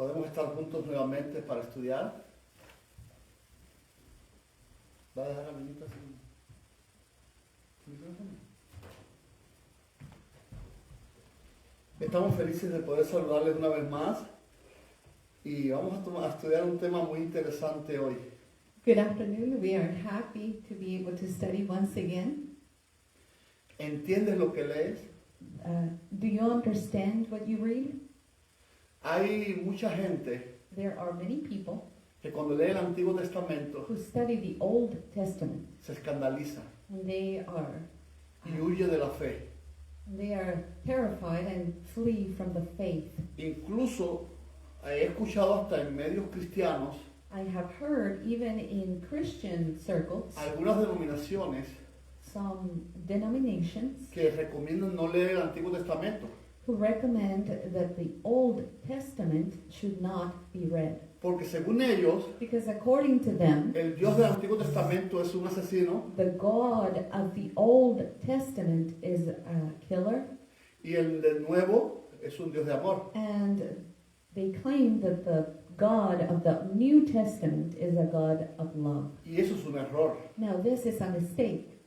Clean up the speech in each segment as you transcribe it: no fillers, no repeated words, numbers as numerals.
Podemos estar juntos nuevamente para estudiar. ¿Va a dejar a Minita sin micrófono? Estamos felices de poder saludarles una vez más y vamos a estudiar un tema muy interesante hoy. Good afternoon. We are happy to be able to study once again. ¿Entiendes lo que lees? Do you understand what you read? Hay mucha gente There are many people que cuando lee el Antiguo Testamento who study the Old Testament se escandaliza and they y huye de la fe. terrified and flee from the faith. Incluso he escuchado hasta en medios cristianos I have heard even in Christian circles algunas denominaciones some denominations que recomiendan no leer el Antiguo Testamento who recommend that the Old Testament should not be read. porque según ellos Because according to them, el Dios del Antiguo Testamento es un asesino the God of the Old Testament is a killer, y el del Nuevo es un Dios de amor. and they claim that the God of the New Testament is a God of love. Y eso es un error. Now, this is a mistake.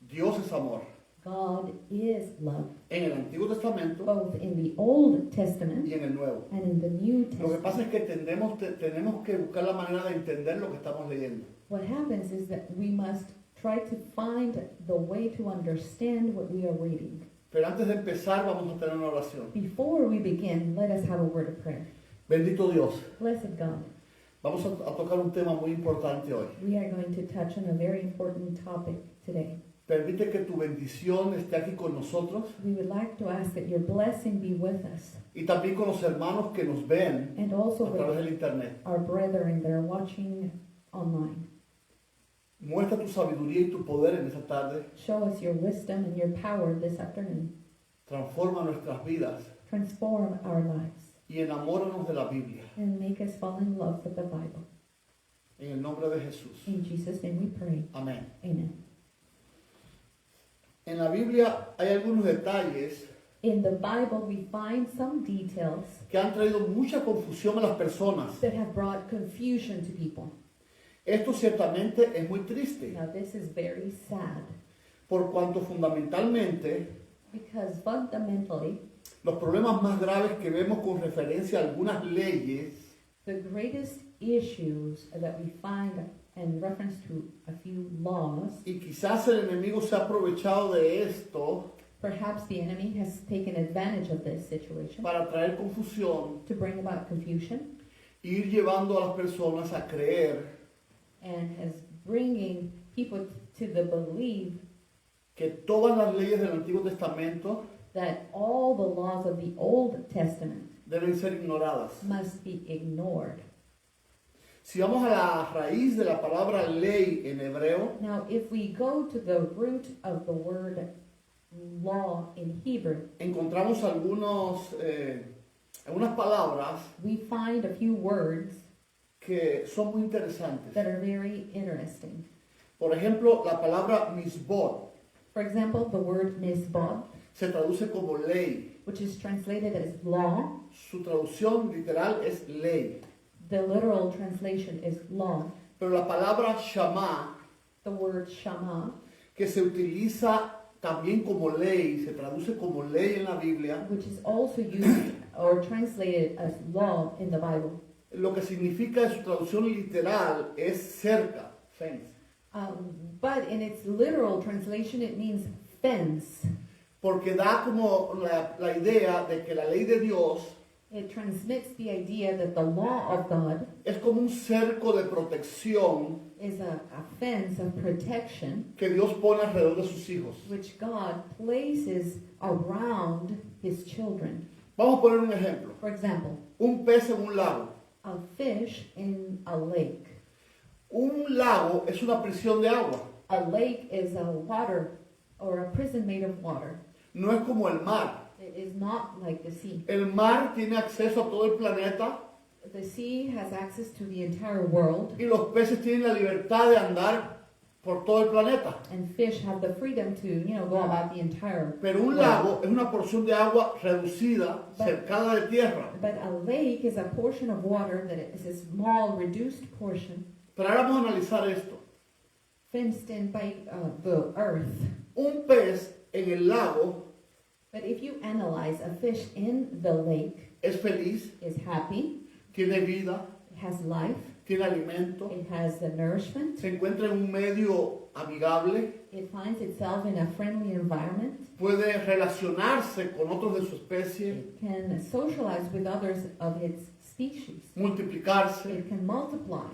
Dios es amor. God is love, En el Antiguo Testamento both in the Old Testament y en el Nuevo. and in the New Lo que Testament. pasa es que tenemos que buscar la manera de entender lo que estamos leyendo. What happens is that we must try to find the way to understand what we are reading. Pero antes de empezar vamos a tener una oración. Before we begin, let us have a word of prayer. Bendito Dios. Blessed God, Vamos a tocar un tema muy importante hoy. we are going to touch on a very important topic today. Permite que tu bendición esté aquí con nosotros We would like to ask that your blessing be with us y también con los hermanos que nos ven and also a través with del internet. our brethren that are watching online. Muestra tu sabiduría y tu poder en esta tarde. Show us your wisdom and your power this afternoon. Transforma nuestras vidas Transform our lives y enamóranos de la Biblia. and make us fall in love with the Bible. En el nombre de Jesús. In Jesus' name we pray. Amén. Amen. En la Biblia hay algunos detalles In the Bible we find some details que han traído mucha confusión a las personas. that have brought confusion to people. Esto ciertamente es muy triste, Now this is very sad por cuanto fundamentalmente because fundamentally los problemas más graves que vemos con referencia a algunas leyes the greatest issues that we find in reference to a few laws, y quizás el enemigo se ha aprovechado de esto perhaps the enemy has taken advantage of this situation para traer confusión to bring about confusion e ir llevando a las personas a creer and has bringing people to the belief que todas las leyes del Antiguo Testamento that all the laws of the Old Testament deben ser ignoradas. must be ignored. Si vamos a la raíz de la palabra ley en hebreo, Now, if we go to the root of the word law in Hebrew, encontramos algunas palabras we find a few words que son muy interesantes. that are very interesting. Por ejemplo, la palabra misbot For example, the word misbah, se traduce como ley. which is translated as law. Su traducción literal es ley. The literal translation is law. Pero la palabra shama, The word shama, que se utiliza también como ley, se traduce como ley en la Biblia, which is also used or translated as law in the Bible. lo que significa en su traducción literal es cerca, fence. But in its literal translation, it means fence. Porque da como la idea de que la ley de Dios It transmits the idea that the law of God es como un cerco de protección is a fence of protection que Dios pone alrededor de sus hijos. which God places around his children. Vamos a poner un ejemplo. For example, Un pez en un lago. a fish in a lake. Un lago es una prisión de agua. A lake is a water or a prison made of water. No es como el mar. It is not like the sea. El mar tiene acceso a todo el planeta The sea has access to the entire world, y los peces tienen la libertad de andar por todo el planeta. And fish have the freedom to, go about the entire Pero un world. lago es una porción de agua reducida, cercada de tierra. But a lake is a portion of water that is a small, reduced portion, Pero ahora vamos a analizar esto. fenced in by the earth. Un pez en el lago But if you analyze a fish in the lake, es feliz, is happy, tiene vida, it has life, tiene alimento, it has the nourishment, se encuentra en un medio amigable, it finds itself in a friendly environment, puede relacionarse con otros de su especie, it can socialize with others of its species, multiplicarse. it can multiply.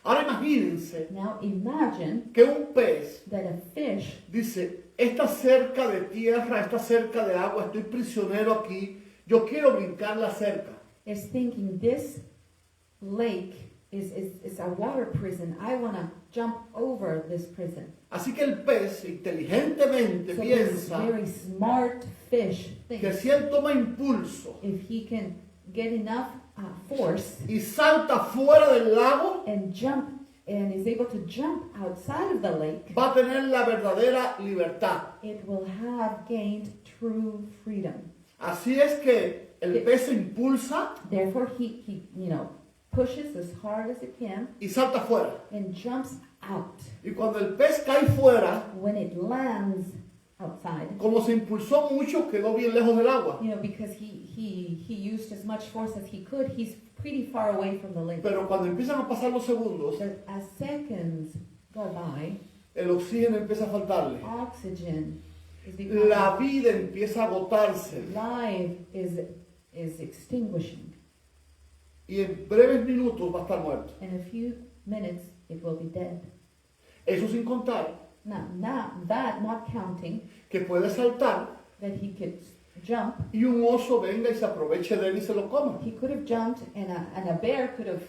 Ahora imagínense Now imagine que un pez that a fish dice, está cerca de tierra, está cerca de agua, estoy prisionero aquí, yo quiero brincar la cerca. is thinking this lake is a water prison. I want to jump over this prison. Así que el pez inteligentemente So this piensa very smart fish que thinks si él toma impulso if he can get enough force y salta fuera del lago, and jump and is able to jump outside of the lake, va a tener la verdadera libertad. it will have gained true freedom. Así es que el pez se impulsa Therefore, he pushes as hard as it can y salta fuera. and jumps out. Y cuando el pez cae fuera, When it lands outside, como se impulsó mucho, quedó bien lejos del agua. because he used as much force as he could, he's pretty far away from the lake. Pero cuando empiezan a pasar los segundos, But as seconds go by, el oxígeno empieza a faltarle. oxygen is becoming, La vida empieza a agotarse. life is extinguishing. Y en breves minutos va a estar muerto. In a few minutes, it will be dead. Eso sin contar Now, not counting que puede saltar that he could jump. y un oso venga y se aproveche de él y se lo coma. He could have jumped, and a bear could have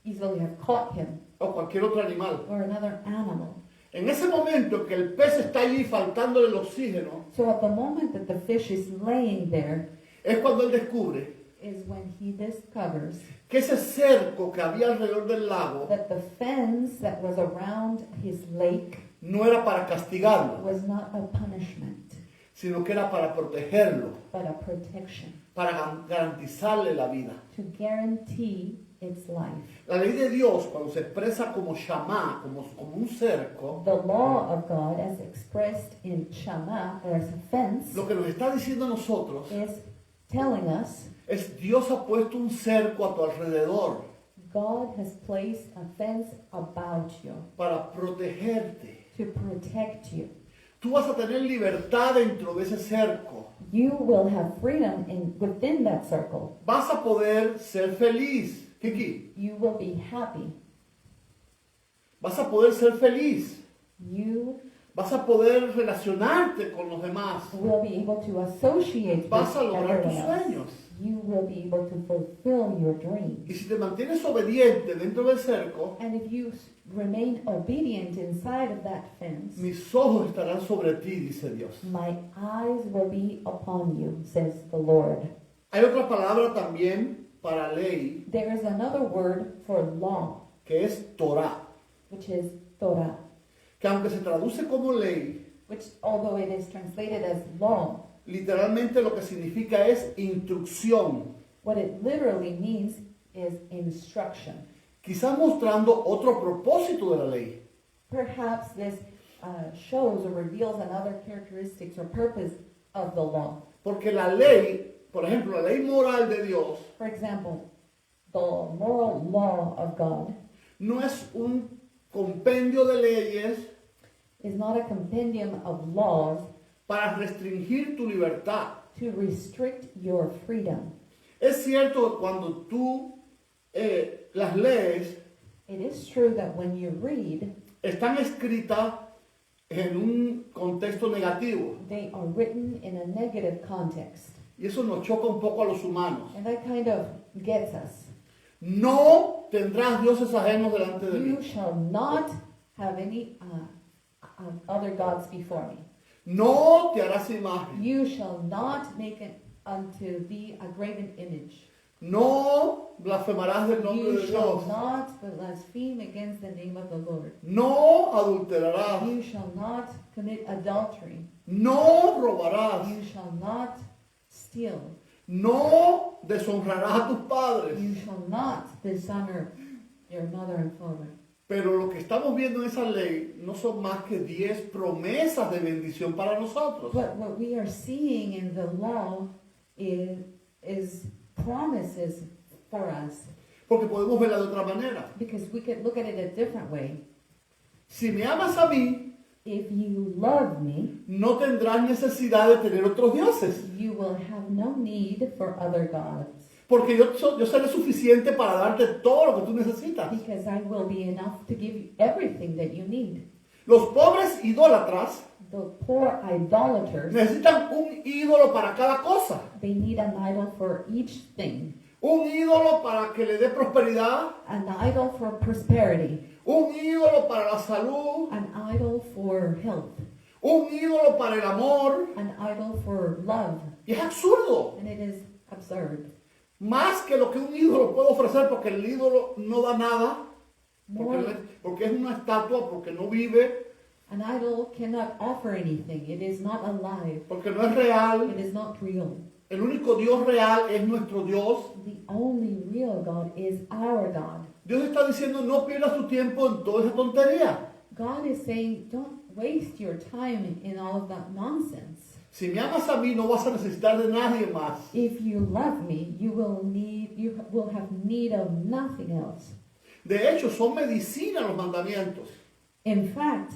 easily have caught him, O cualquier otro animal. or another animal. En ese momento que el pez está allí faltándole el oxígeno, So at the moment that the fish is laying there es cuando él descubre is when he discovers que ese cerco que había alrededor del lago that the fence that was around his lake no era para castigarlo, was not a punishment, sino que era para protegerlo, but a protection para garantizarle la vida. to guarantee its life. La ley de Dios, cuando se expresa como shamá, como un cerco, The law of God, as expressed in Shama, or as a fence, lo que nos está diciendo a nosotros is telling us es Dios ha puesto un cerco a tu alrededor God has placed a fence about you para protegerte. to protect you. Tú vas a tener libertad dentro de ese cerco. You will have freedom within that circle. Vas a poder ser feliz. Kiki, You will be happy. vas a poder ser feliz. You Vas a poder relacionarte con los demás. will be able to associate with Vas a lograr tus everyone else. sueños. You will be able to fulfill your dreams. Y si te mantienes obediente dentro del cerco, And if you remain obedient inside of that fence, mis ojos estarán sobre ti, dice Dios. my eyes will be upon you, says the Lord. Hay otra palabra también para ley, There is another word for law, que es Torah, which is Torah, que aunque se traduce como ley, which, although it is translated as law, literalmente lo que significa es instrucción, what it literally means is instruction. quizás mostrando otro propósito de la ley. Perhaps this shows or reveals another characteristics or purpose of the law. Porque la ley, por ejemplo, la ley moral de Dios, For example, the moral law of God no es un compendio de leyes is not a compendium of laws para restringir tu libertad. to restrict your freedom. Es cierto que cuando tú las lees, It is true that when you read, están escritas en un contexto negativo. they are written in a negative context. Y eso nos choca un poco a los humanos. And that kind of gets us. No tendrás dioses ajenos delante de You mí. shall not have any other gods before me. No te harás imagen. You shall not make unto thee a graven image. No blasfemarás del nombre You de shall Dios. not blaspheme against the name of the Lord. No adulterarás. You shall not commit adultery. No robarás. You shall not steal. No deshonrarás a tus padres. You shall not dishonor your mother and father. Pero lo que estamos viendo en esa ley no son más que 10 promesas de bendición para nosotros. But what we are seeing in the law is promises for us. Porque podemos verla de otra manera. Because we could look at it a different way. Si me amas a mí, If you love me, no tendrás necesidad de tener otros dioses. you will have no need for other gods. Porque yo seré suficiente para darte todo lo que tú necesitas. Because I will be enough to give you everything that you need. Los pobres idólatras The poor idolaters, necesitan un ídolo para cada cosa. they need an idol for each thing. Un ídolo para que le dé prosperidad. An idol for prosperity. Un ídolo para la salud. An idol for health. Un ídolo para el amor. An idol for love. Y es absurdo. And it is absurd. Más que lo que un ídolo puede ofrecer, porque el ídolo no da nada. More, Porque es una estatua, porque no vive, an idol cannot offer anything. It is not alive. porque no es real. It is not real. El único Dios real es nuestro Dios. The only real God is our God. Dios está diciendo, no pierdas tu tiempo en toda esa tontería. God is saying, don't waste your time in all of that nonsense. Si me amas a mí, no vas a necesitar de nadie más. If you love me, you will have need of nothing else. De hecho, son medicina los mandamientos. In fact,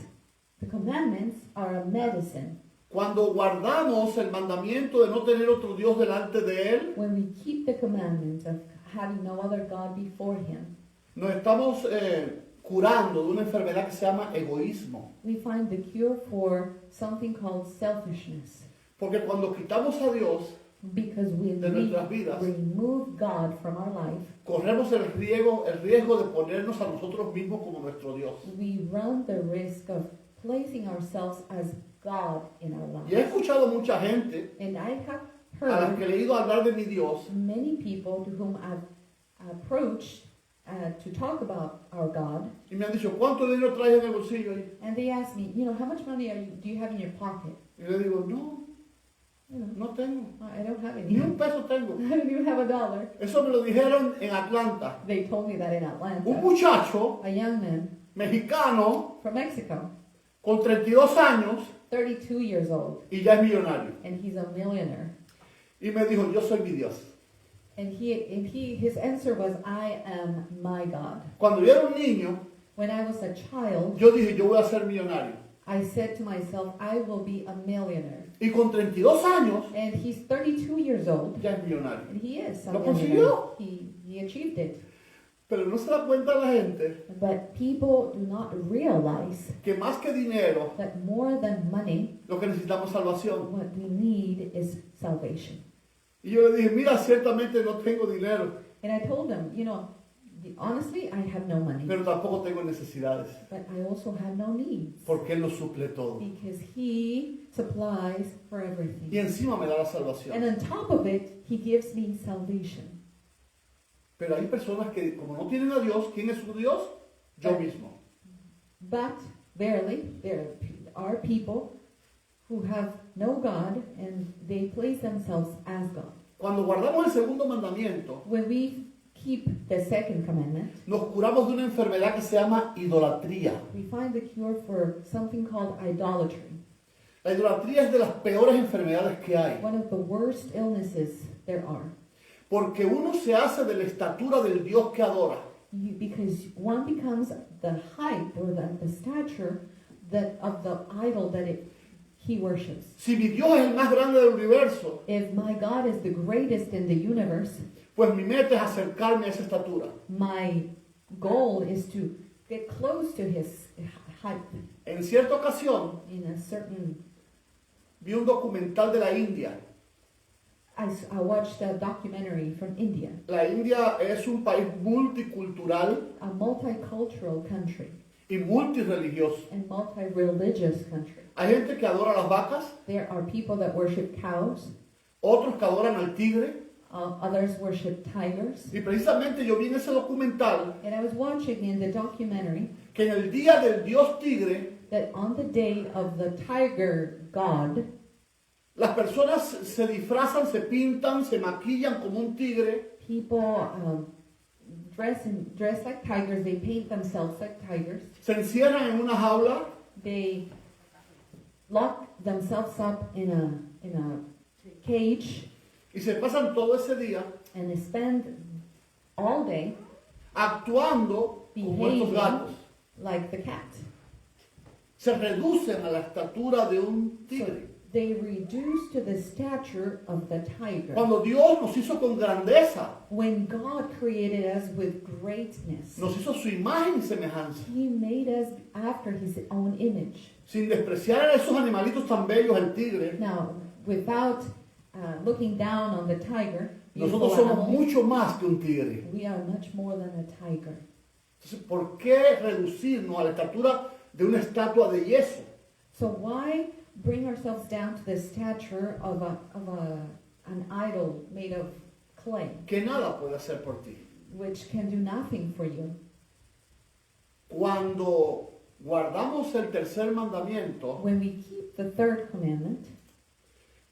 the commandments are a medicine. Cuando guardamos el mandamiento de no tener otro Dios delante de Él, When we keep the commandments of having no other God before Him, nos estamos curando de una enfermedad que se llama egoísmo. we find the cure for something called selfishness. Porque cuando quitamos a Dios, Because when de we nuestras vidas, remove God from our life, corremos el riesgo de ponernos a nosotros mismos como nuestro Dios. we run the risk of placing ourselves as God in our Y he lives. escuchado mucha gente And I have a las que heard le he ido a hablar de mi Dios many people to whom I've approached to talk about our God, y me han dicho, ¿cuánto dinero traes en el bolsillo ahí? and they ask me, how much money do you have in your pocket? Y le digo, no, You know, no tengo. I don't have Ni any. un peso tengo. I don't even have $1. Eso me lo dijeron en Atlanta. They told me that in Un Atlanta. muchacho A young man mexicano from Mexico, con 32 años 32 years old, y ya es millonario. and he's a millionaire. Y me dijo, yo soy mi Dios. And his answer was, I am my God. Cuando yo era un niño, When I was a child, yo dije, yo voy a ser millonario. I said to myself, I will be a millionaire. Y con 32 años, And he's 32 years old, ya es millonario. and he is a ¿Lo millionaire. consiguió? He achieved it. Pero no se da cuenta la gente But people do not realize que más que dinero, that more than money, lo que necesitamos es salvación. what we need is salvation. Y yo le dije, mira, ciertamente no tengo dinero, And I told them, honestly, I have no money, pero tampoco tengo necesidades, but I also have no needs, porque Él lo suple todo. because He supplies for Y everything. encima me da la And salvación. on top of it, He gives me salvation. Pero hay personas que, como no tienen a Dios, ¿quién es su Dios? Yo mismo. But verily, there are people who have no God and they place themselves as God. Cuando guardamos el segundo mandamiento, When we keep the second commandment, nos curamos de una enfermedad que se llama idolatría. we find the cure for something called idolatry. La idolatría es de las peores enfermedades que hay, One of the worst illnesses there are. porque uno se hace de la estatura del Dios que adora. Because one becomes the height or the stature of the idol that he worships. Si mi Dios es el más grande del universo, If my God is the greatest in the universe, pues mi meta es acercarme a esa estatura. my goal is to get close to his height. En cierta ocasión, In a certain, vi un documental de la India. I watched a documentary from India, La India es un país multicultural a multicultural country y multireligioso. and multi-religious country. Hay gente que adora las vacas, There are people that worship cows, otros que adoran al tigre, Others worship tigers. Y precisamente yo vi en ese documental And I was watching in the documentary que en el día del dios tigre, that on the day of the tiger god, las personas se disfrazan, se pintan, se maquillan como un tigre, people dress like tigers. They paint themselves like tigers. se encierran en una jaula They lock themselves up in a cage y se pasan todo ese día and they spend all day actuando como estos behaving gatos. like the cat. Se reducen a la estatura de un So tigre. they reduce to the stature of the tiger. Cuando Dios nos hizo con grandeza, When God created us with greatness, nos hizo su imagen y semejanza, He made us after His own image. sin despreciar a esos animalitos tan bellos, el tigre, Now, without looking down on the tiger, nosotros beautiful somos animal, mucho más que un tigre. we are much more than a tiger. Entonces, ¿por qué reducirnos a la estatura de una estatua de yeso? So why bring ourselves down to the stature of an idol made of clay, Que nada puede hacer por ti. which can do nothing for you? Cuando guardamos el tercer mandamiento, When we keep the third commandment,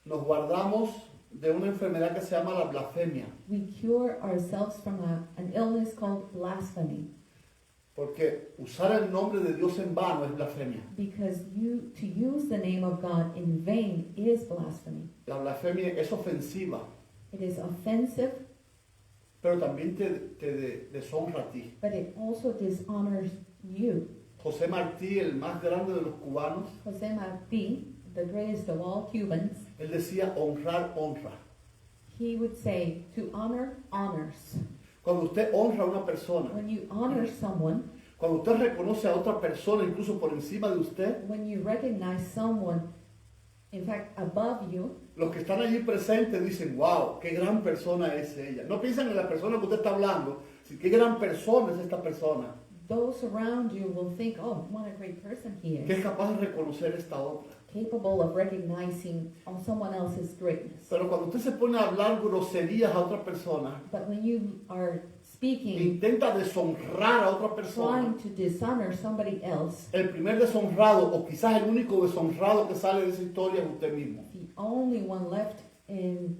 nos guardamos de una enfermedad que se llama la blasfemia. we cure ourselves from an illness called blasphemy. Porque usar el nombre de Dios en vano es blasfemia. Because to use the name of God in vain is blasphemy. La blasfemia es ofensiva, It is offensive, pero también te deshonra a ti. but it also dishonors you. José Martí, el más grande de los cubanos, Jose Marti, the greatest of all Cubans, él decía honrar, honra. he would say, to honor, honors. Cuando usted honra a una persona, When you honor someone, cuando usted reconoce a otra persona incluso por encima de usted, when you recognize someone, in fact, above you, los que están allí presentes dicen, wow, qué gran persona es ella. No piensan en la persona que usted está hablando, sino qué gran persona es esta persona, those around you will think, oh, what a great person he que es is, capaz de reconocer esta otra. capable of recognizing someone else's greatness. Pero cuando usted se pone a hablar groserías a otra persona, But when you are speaking, intenta deshonrar a otra persona, trying to dishonor somebody else, el primer deshonrado o quizás el único deshonrado que sale de esa historia es usted mismo. the only one left in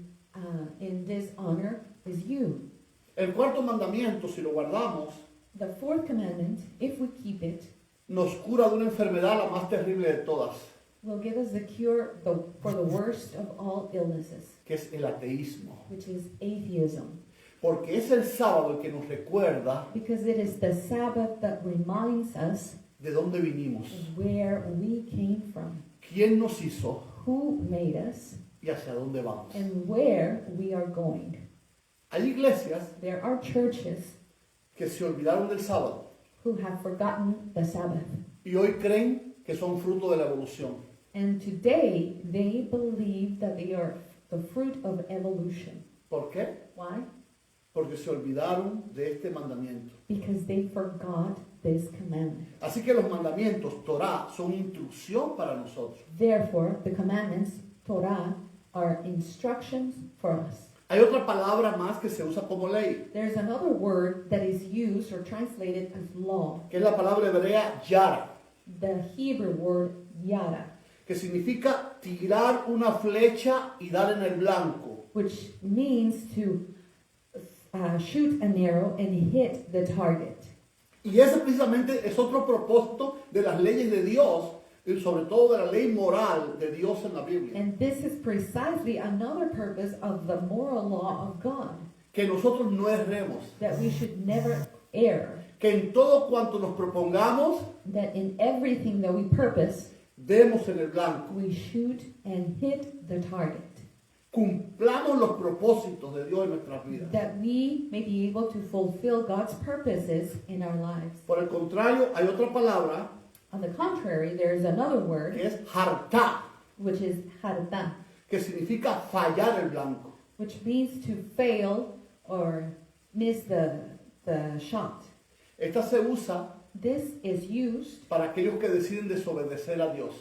dishonor is you. El cuarto mandamiento, si lo guardamos, The fourth commandment, if we keep it, nos cura de una enfermedad la más terrible de todas, will give us the cure for the worst of all illnesses, que es el ateísmo. which is atheism. Porque es el sábado el que nos recuerda Because it is the Sabbath that reminds us de dónde vinimos, where we came from, quién nos hizo who made us, y hacia dónde vamos. and where we are going. Hay iglesias There are churches que se olvidaron del sábado who have forgotten the Sabbath. y hoy creen que son fruto de la evolución. And today they believe that they are the fruit of evolution. ¿Por qué? Why? Porque se olvidaron de este mandamiento. Because they forgot this commandment. Así que los mandamientos, Torah, son instrucción para nosotros. Therefore, the commandments, Torah, are instructions for us. Hay otra palabra más que se usa como ley, There's another word that is used or translated as law, que es la palabra hebrea yara, the Hebrew word yada, que significa tirar una flecha y dar en el blanco. which means to shoot an arrow and hit the target. Y ese precisamente es otro propósito de las leyes de Dios, y sobre todo de la ley moral de Dios en la Biblia. And this is precisely another purpose of the moral law of God, Que nosotros no erremos, that we should never err, que en todo cuanto nos propongamos, that in everything that we purpose, demos en el blanco. we shoot and hit the target, Cumplamos los propósitos de Dios en nuestras vidas. that we may be able to fulfill God's purposes in our lives. Por el contrario, hay otra palabra On the contrary, there is another que word, es hartá, which is harta, que significa fallar el blanco. which means to fail or miss the shot. Esta se usa This is used para aquellos que deciden desobedecer a Dios.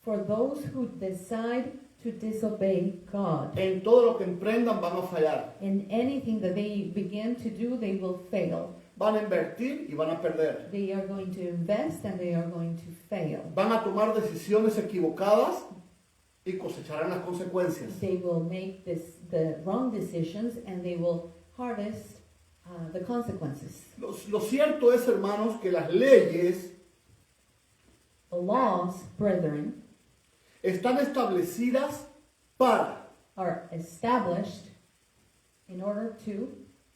for those who decide to disobey God. En todo lo que emprendan van a fallar. In anything that they begin to do, they will fail. Van a invertir y van a perder. They are going to invest and they are going to fail. Van a tomar decisiones equivocadas y cosecharán las consecuencias. They will make the wrong decisions and they will harvest the consequences. Lo cierto es, hermanos, que las leyes The laws, brethren, están establecidas para, are established in order to,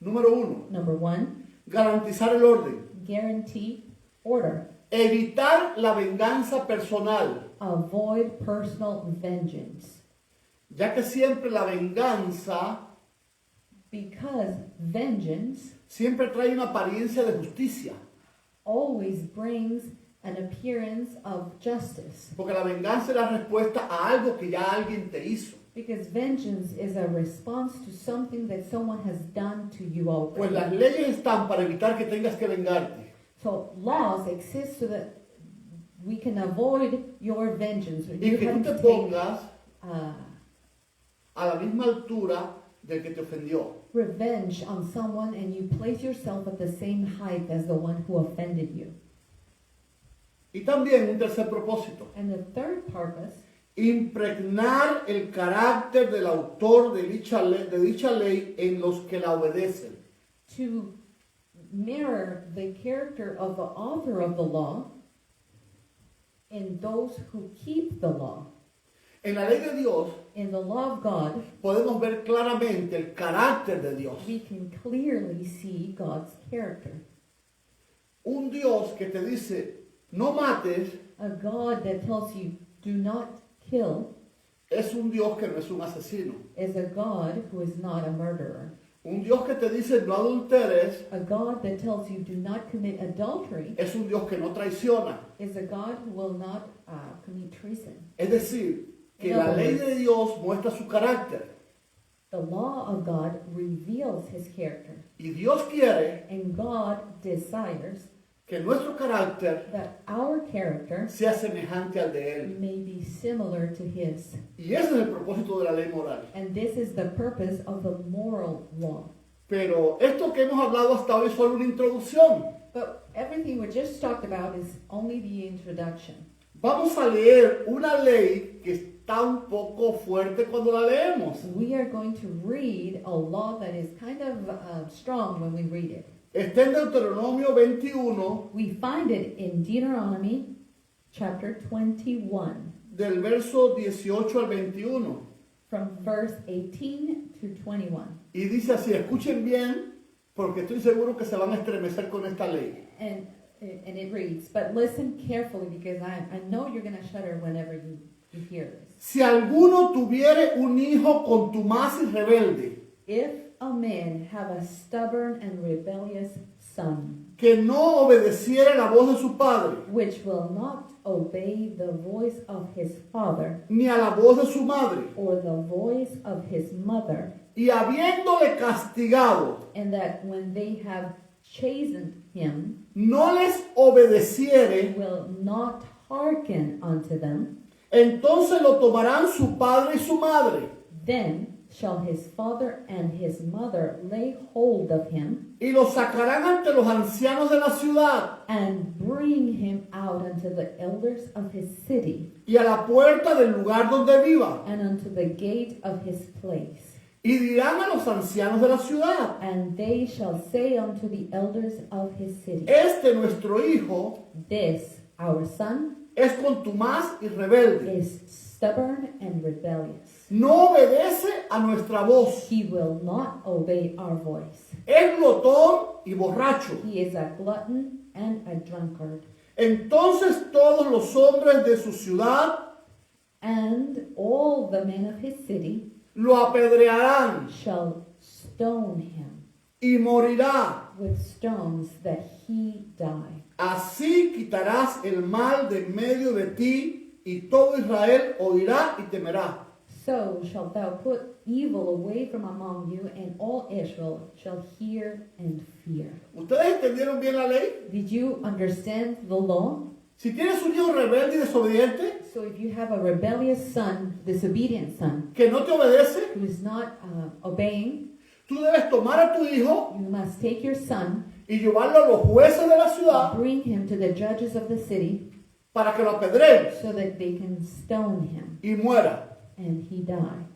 número uno, number one, garantizar el orden, guarantee order, evitar la venganza personal, avoid personal vengeance, ya que siempre la venganza because vengeance siempre trae una apariencia de justicia, always brings an appearance of justice. porque la venganza es la respuesta a algo que ya alguien te hizo. Because vengeance is a response to something that someone has done to you Pues las already. leyes están para evitar que tengas que vengarte. So laws exist so that we can avoid your vengeance. Y You que tú having te to take, pongas uh, a la misma altura del que te ofendió. revenge on someone and you place yourself at the same height as the one who offended you. Y también un tercer propósito, And the third purpose, impregnar el carácter del autor de dicha ley en los que la obedecen. to mirror the character of the author of the law in those who keep the law. En la ley de Dios In the law of God, podemos ver claramente el carácter de Dios. we can clearly see God's character. Un Dios que te dice, no mates, A God that tells you, do not kill, es un Dios que no es un asesino. is a God who is not a murderer. Un Dios que te dice, no adulteres, A God that tells you, do not commit adultery, es un Dios que no traiciona. is a God who will not commit treason. Es decir, que la ley de Dios muestra su carácter. The law of God reveals his character. Y Dios quiere And God desires que nuestro carácter that our character sea semejante al de Él. may be similar to his. Y ese es el propósito de la ley moral. And this is the purpose of the moral law. Pero esto que hemos hablado hasta hoy es solo una introducción. But everything we just talked about is only the introduction. Vamos a leer una ley que está un poco fuerte cuando la leemos. We are going to read a law that is kind of strong when we read it. Está en Deuteronomio 21, We find it in Deuteronomy chapter 21, del verso 18 al 21. from verse 18 to 21. Y dice así, escuchen bien, porque estoy seguro que se van a estremecer con esta ley. And it reads, but listen carefully because I know you're going to shudder whenever you hear this. Si alguno tuviere un hijo contumaz y rebelde, If a man have a stubborn and rebellious son, que no obedeciere la voz de su padre, which will not obey the voice of his father ni a la voz de su madre, or the voice of his mother, y habiéndole castigado, and that when they have chastened him, no les obedeciere, will not hearken unto them, entonces lo tomarán su padre y su madre, then shall his father and his mother lay hold of him, y lo sacarán ante los ancianos de la ciudad, and bring him out unto the elders of his city, y a la puerta del lugar donde viva, and unto the gate of his place. y dirán a los ancianos de la ciudad, And they shall say unto the elders of his city, este nuestro hijo this, our son, es contumaz y rebelde, is stubborn and rebellious. no obedece a nuestra voz, He will not obey our voice. es glotón y borracho. He is a glutton and a drunkard. Entonces todos los hombres de su ciudad And all the men of his city lo apedrearán shall stone him y morirá. with stones that he die. Así quitarás el mal de en medio de ti y todo Israel oirá y temerá. So shalt thou put evil away from among you, and all Israel shall hear and fear. ¿Ustedes entendieron bien la ley? Did you understand the law? Si tienes un hijo rebelde y desobediente, So if you have a rebellious son, disobedient son, que no te obedece, who is not obeying, tú debes tomar a tu hijo you must take your son, y llevarlo a los jueces de la ciudad bring him to the judges of the city, para que lo apedreen so that they can stone him, y muera. and he die.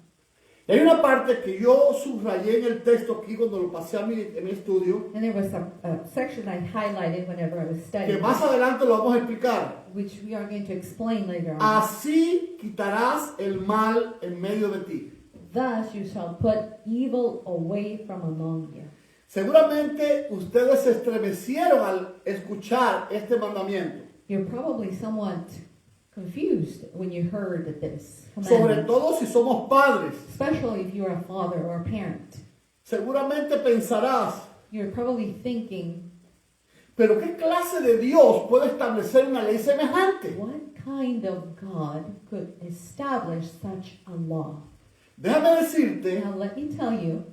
Hay una parte que yo subrayé en el texto aquí cuando lo pasé a en mi estudio, And there was a section I highlighted whenever I was que studying, más adelante lo vamos a explicar. which we are going to explain later on. Así quitarás el mal en medio de ti. Thus you shall put evil away from among you. Seguramente ustedes se estremecieron al escuchar este mandamiento. You're probably somewhat confused when you heard this Sobre commandment, todo si somos padres. especially if you're a father or a parent. Seguramente pensarás, You're probably thinking, pero ¿qué clase de Dios puede establecer una ley semejante? what kind of God could establish such a law? Déjame decirte Now let me tell you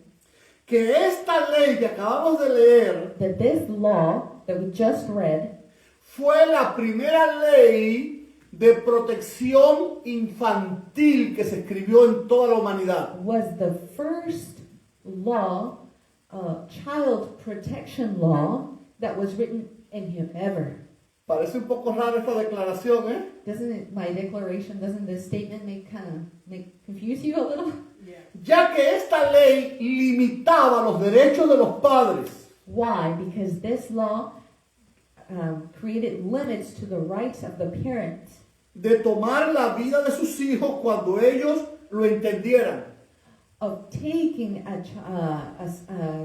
que esta ley que acabamos de leer that this law that we just read fue la primera ley de protección infantil que se escribió en toda la humanidad. was the first law, child protection law, that was written in him ever. Parece un poco rara esta declaración, ¿eh? Doesn't it, my declaration, doesn't this statement confuse you a little? Ya que esta ley limitaba los derechos de los padres Why? Because this law created limits to the rights of the parents de tomar la vida de sus hijos cuando ellos lo entendieran. of taking a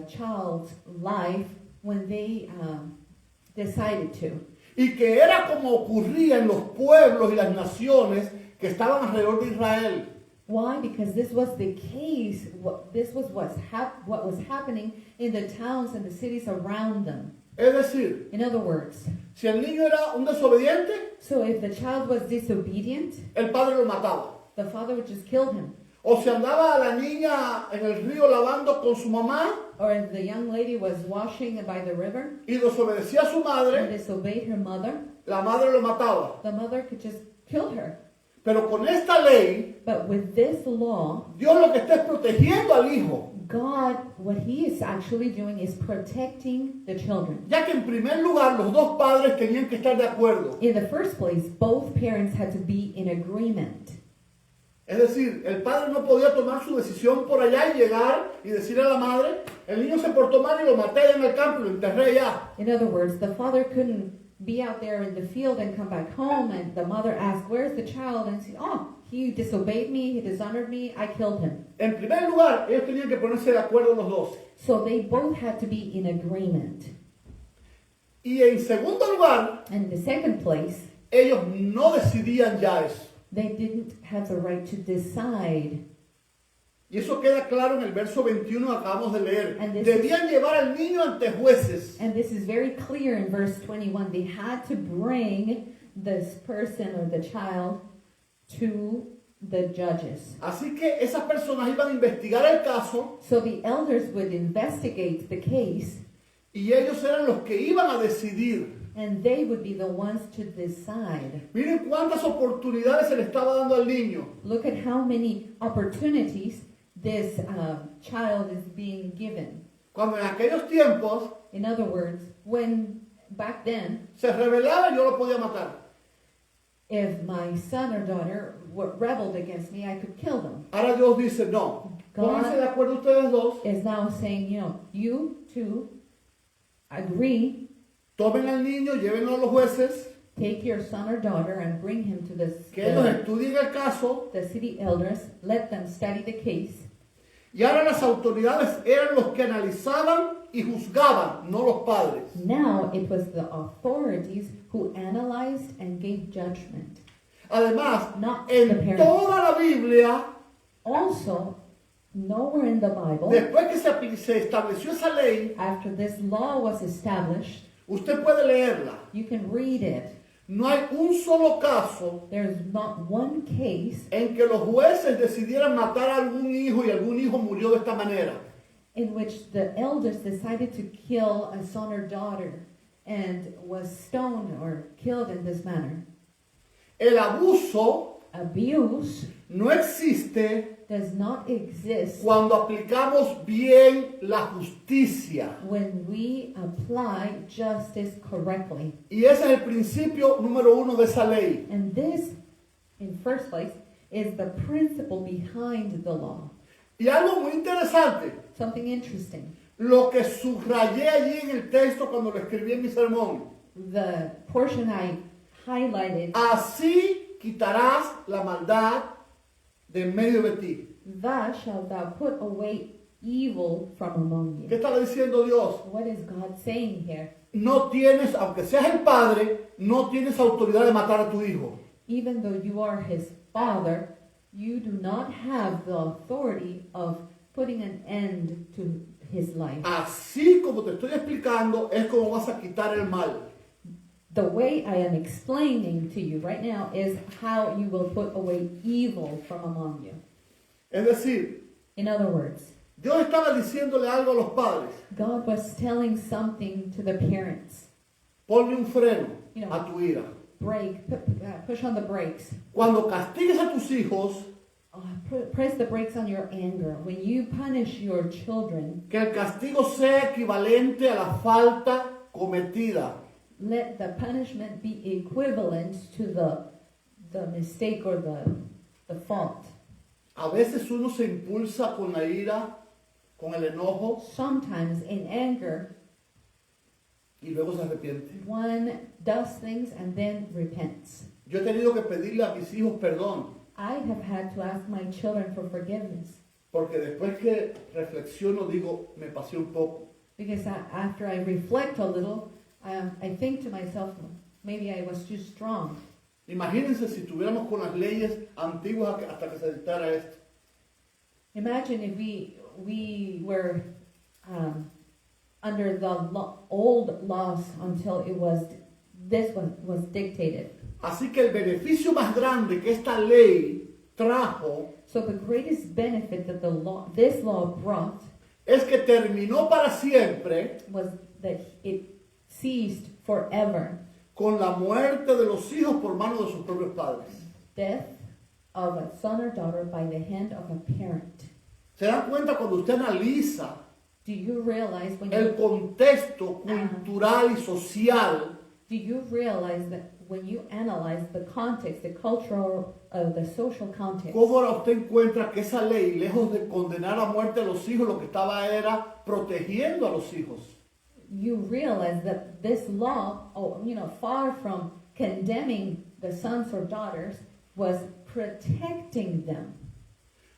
child's life when they decided to. Y que era como ocurría en los pueblos y las naciones que estaban alrededor de Israel. Why? Because this was the case. This was what was happening in the towns and the cities around them. Es decir, In other words, si el niño era un desobediente, so if the child was disobedient, el padre lo mataba. the father would just kill him. O si andaba la niña en el río lavando con su mamá Or if the young lady was washing by the river y desobedecía a su and madre, disobeyed her mother, la madre lo mataba. the mother could just kill her. Pero con esta ley, But with this law, Dios lo que está es protegiendo al hijo. God, what he is actually doing is protecting the children. Ya que en primer lugar los dos padres tenían que estar de acuerdo. In the first place, both parents had to be in agreement. Es decir, el padre no podía tomar su decisión por allá y llegar y decirle a la madre, el niño se portó mal y lo maté allá en el campo y lo enterré ya. In other words, the father couldn't be out there in the field and come back home, and the mother asked, "Where's the child?" and say, "Oh, he disobeyed me, he dishonored me, I killed him." En primer lugar, ellos tenían que ponerse de acuerdo los dos. So they both had to be in agreement. Y en segundo lugar, And in the second place, ellos no decidían ya eso. they didn't have the right to decide. Y eso queda claro en el verso 21 que acabamos de leer. And this Debían llevar al niño ante jueces. And this is very clear in verse 21. They had to bring this person or the child to the judges. Así que esas personas iban a investigar el caso So the elders would investigate the case, y ellos eran los que iban a decidir. and they would be the ones to decide. Miren cuántas oportunidades se le estaba dando al niño. Look at how many opportunities this child is being given. Cuando en aquellos tiempos In other words, when back then, se rebelaba, yo lo podía matar. if my son or daughter rebelled against me, I could kill them. Ahora Dios dice, no, pónganse de acuerdo ustedes dos, Is now saying, you two agree, tomen al niño, llévenlo a los jueces, take your son or daughter and bring him to que ellos estudien el caso, the city elders, let them study the case. y ahora las autoridades eran los que analizaban y juzgaban, no los padres. Now it was the authorities who analyzed and gave judgment. Además, Not the en parents. toda la Biblia, Also, nowhere in the Bible, después que se estableció esa ley, after this law was established, usted puede leerla. you can read it. No hay un solo caso There's not one case en que los jueces decidieran matar a algún hijo y algún hijo murió de esta manera. in which the elders decided to kill a son or daughter and was stoned or killed in this manner. El abuso abuse no existe does not exist cuando aplicamos bien la justicia. when we apply justice correctly. Y ese es el principio número 1 de esa ley. And this, in first place, is the principle behind the law. Y algo muy interesante, Something interesting. lo que subrayé allí en el texto cuando lo escribí en mi sermón. The portion I highlighted, Así quitarás la maldad de en medio de ti. thus shalt thou put away evil from among ¿Qué you. está diciendo Dios? What is God saying here? No tienes, aunque seas el padre, no tienes autoridad de matar a tu hijo. Even though you are his father, you do not have the authority of putting an end to his life. Así como te estoy explicando, es como vas a quitar el mal. The way I am explaining to you right now is how you will put away evil from among you. Es decir, In other words, Dios estaba diciéndole algo a los padres. God was telling something to the parents. Ponle un freno You know. a tu ira. Push on the brakes. Cuando castigues a tus hijos, Press the brakes on your anger. When you punish your children, que el castigo sea equivalente a la falta cometida. let the punishment be equivalent to the mistake or the fault. A veces uno se impulsa con la ira, con el enojo, Sometimes in anger, y luego se arrepiente. one does things and then repents. Yo he tenido que pedirle a mis hijos perdón, I have had to ask my children for forgiveness porque después que reflexiono digo, me pasé un poco. because after I reflect a little, I think to myself, maybe I was too strong. Imagínense si tuviéramos con las leyes antiguas hasta que se dictara esto. Imagine if we were under the old laws until this was dictated. Así que el beneficio más grande que esta ley trajo So the greatest benefit that this law brought es que terminó para siempre was that it ceased forever con la muerte de los hijos por mano de sus propios padres. death of a son or daughter by the hand of a parent. ¿Se dan cuenta cuando usted analiza Do you realize el contexto cultural y social? do you realize that when you analyze the context, the cultural, the social context, ¿Cómo ahora usted encuentra que esa ley, lejos de condenar a muerte a los hijos, lo que estaba era protegiendo a los hijos? you realize that this law, far from condemning the sons or daughters, was protecting them.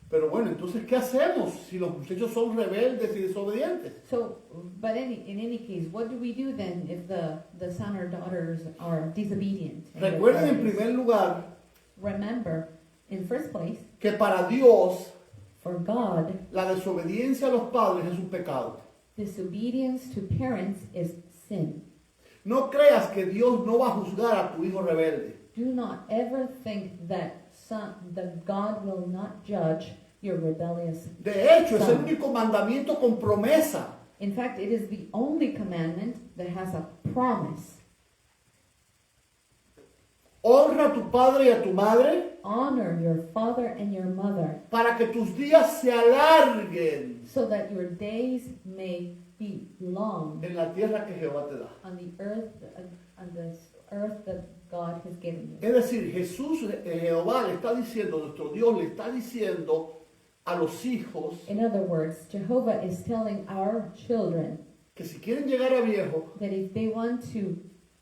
Pero bueno, entonces, ¿qué hacemos si los muchachos son rebeldes y desobedientes? So, but in any case, what do we do then if the son or daughters are disobedient? and Recuerden en rebellious? primer lugar Remember, in first place, que para Dios for God, la desobediencia a los padres es un pecado. disobedience to parents is sin. No creas que Dios no va a juzgar a tu hijo rebelde. Do not ever think that God will not judge your rebellious. De hecho, es el único mandamiento con promesa. In fact, it is the only commandment that has a promise. Honra a tu padre y a tu madre Honor your father and your mother, para que tus días se alarguen so that your days may be long en la tierra que Jehová te da. on the earth, that God has given you. Es decir, Jesús, Jehová le está diciendo, nuestro Dios le está diciendo a los hijos In other words, Jehovah is telling our children que si quieren llegar a viejo, that if they want to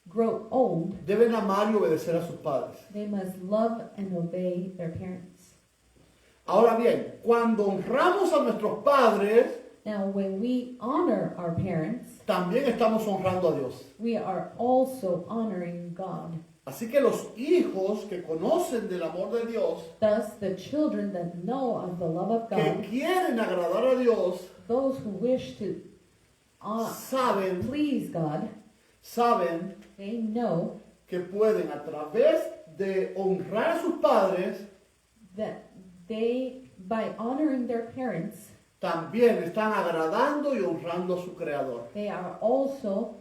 grow old, deben amar y obedecer a sus padres. they must love and obey their parents. Ahora bien, cuando honramos a nuestros padres, Now, when we honor our parents, también estamos honrando a Dios. we are also honoring God. Así que los hijos que conocen del amor de Dios, Thus, the children that know of the love of que God, quieren agradar a Dios, those who wish to saben please God, they know que pueden a través de honrar a sus padres, that they, by honoring their parents, también están agradando y honrando a su Creador. they are also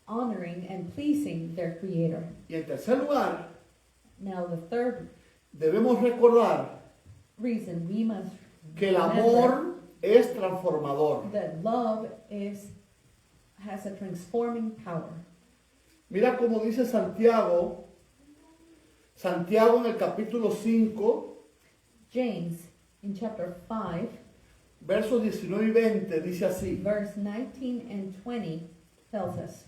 honoring and pleasing their Creator. Y en tercer lugar, Now, the third Debemos recordar reason, we must que el remember amor es transformador. that love has a transforming power. Mira cómo dice Santiago en el capítulo 5, James, in chapter 5, versos 19 y 20, dice así: verse 19 and 20, tells us,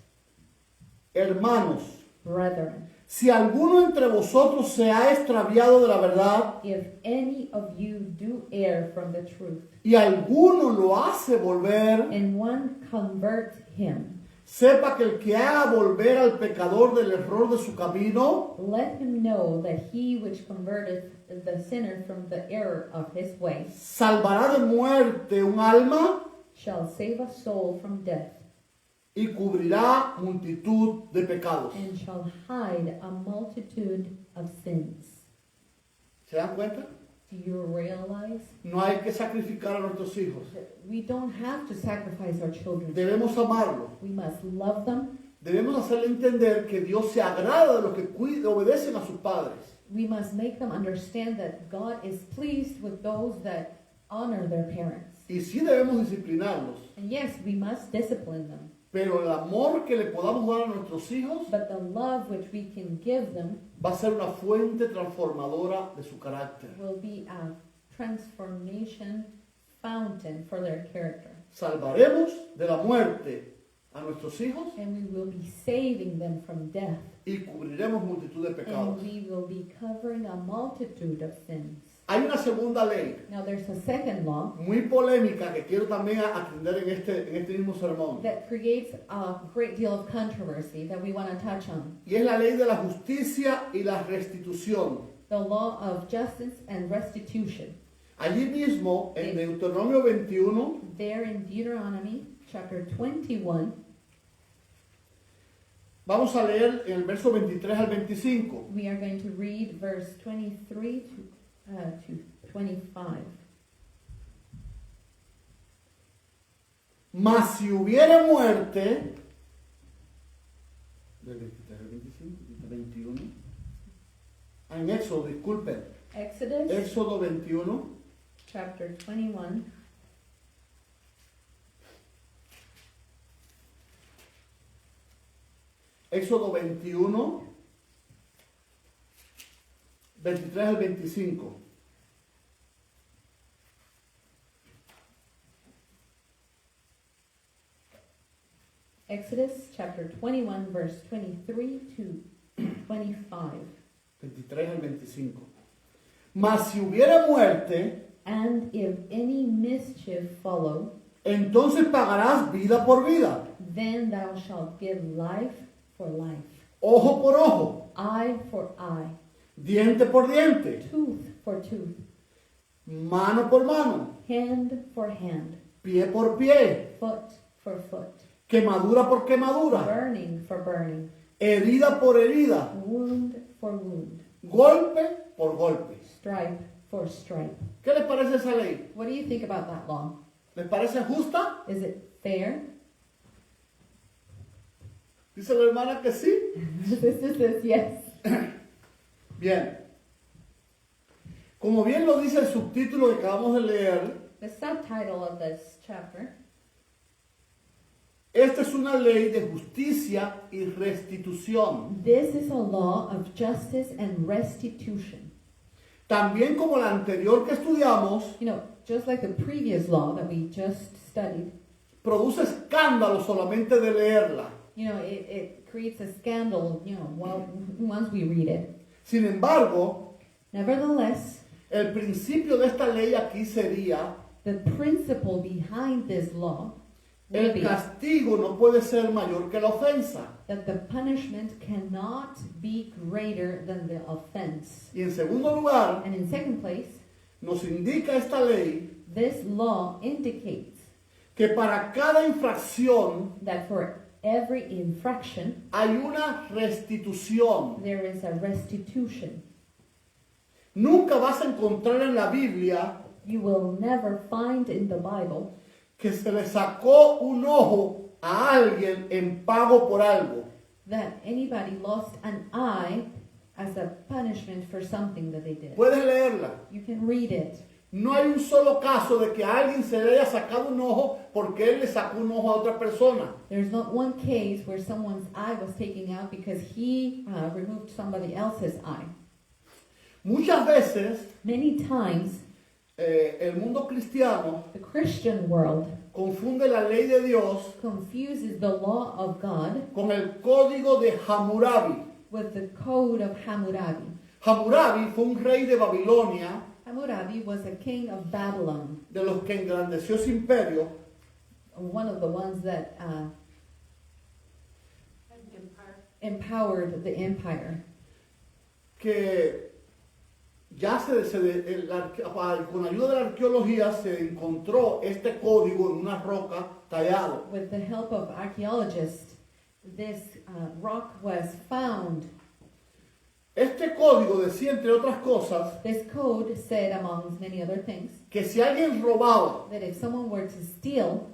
Hermanos, brethren, si alguno entre vosotros se ha extraviado de la verdad if any of you do err from the truth, y alguno lo hace volver, and one convert him, sepa que el que haga volver al pecador del error de su camino, let him know that he which converteth the sinner from the error of his way salvará de muerte un alma shall save a soul from death, y cubrirá multitud de pecados. and shall hide a multitude of sins. ¿Se dan cuenta? Do you realize No hay que sacrificar a nuestros hijos. that we don't have to sacrifice our children? Debemos amarlos. We must love them. Debemos hacerle entender que Dios se agrada de los que obedecen a sus padres. We must make them understand that God is pleased with those that honor their parents. Y sí debemos disciplinarlos. And yes, we must discipline them. Pero el amor que le podamos dar a nuestros hijos But the love which we can give them va a ser una fuente transformadora de su carácter. will be a transformation fountain for their character. Salvaremos de la muerte a nuestros hijos And we will be saving them from death. y cubriremos multitud de pecados. And we will be covering a multitude of sins. Hay una segunda ley Now there's a second law muy polémica que quiero también atender en este mismo sermón. that creates a great deal of controversy that we want to touch on. Y es la ley de la justicia y la restitución. The law of justice and restitution. Allí mismo, en Deuteronomio 21, There in Deuteronomy chapter 21, vamos a leer en el verso 23 al 25. we are going to read verse 23 to 25. Mas si hubiera muerte, del 23 al 25, 21, en Éxodo, disculpen, Exodus Éxodo 21, chapter 21, Éxodo 21, 23 al 25. Exodus chapter 21, verse 23 to 25. 23 al 25. Mas si hubiera muerte, And if any mischief follow, entonces pagarás vida por vida, then thou shalt give life for life, ojo por ojo, eye for eye, diente por diente, tooth for tooth, mano por mano, hand for hand, pie por pie, foot for foot, quemadura por quemadura, burning for burning, herida por herida, wound for wound, golpe por golpe. stripe for stripe. ¿Qué les parece esa ley? What do you think about that law? ¿Les parece justa? Is it fair? Dice la hermana que sí. This says yes. Bien. Como bien lo dice el subtítulo que acabamos de leer, The subtitle of this chapter, esta es una ley de justicia y restitución. this is a law of justice and restitution. También como la anterior que estudiamos, You know, just like the previous law that we just studied, produce escándalo solamente de leerla. you know, it creates a scandal, you know, once we read it. Sin embargo, Nevertheless, el principio de esta ley aquí sería, the principle behind this law will el be castigo no puede ser mayor que la ofensa. that the punishment cannot be greater than the offense. Y en segundo lugar, And in second place, nos indica esta ley this law indicates que para cada infracción that for every infraction, hay una restitución. there is a restitution. Nunca vas a encontrar en la Biblia You will never find in the Bible que se le sacó un ojo a alguien en pago por algo. that anybody lost an eye as a punishment for something that they did. Puedes leerla. You can read it. No hay un solo caso de que a alguien se le haya sacado un ojo porque él le sacó un ojo a otra persona. There's not one case where someone's eye was taken out because he removed somebody else's eye. Muchas veces Many times, el mundo cristiano the Christian world confunde la ley de Dios confuses the law of God con el código de Hammurabi. with the code of Hammurabi. Hammurabi fue un rey de Babilonia, Hammurabi was a king of Babylon, de los que engrandeció su imperio, one of the ones that empowered the empire. que ya con ayuda de la arqueología se encontró este código en una roca tallado. With the help of archaeologists, this rock was found. Este código decía, entre otras cosas, This code said, among many other things, que si alguien robaba that if someone were to steal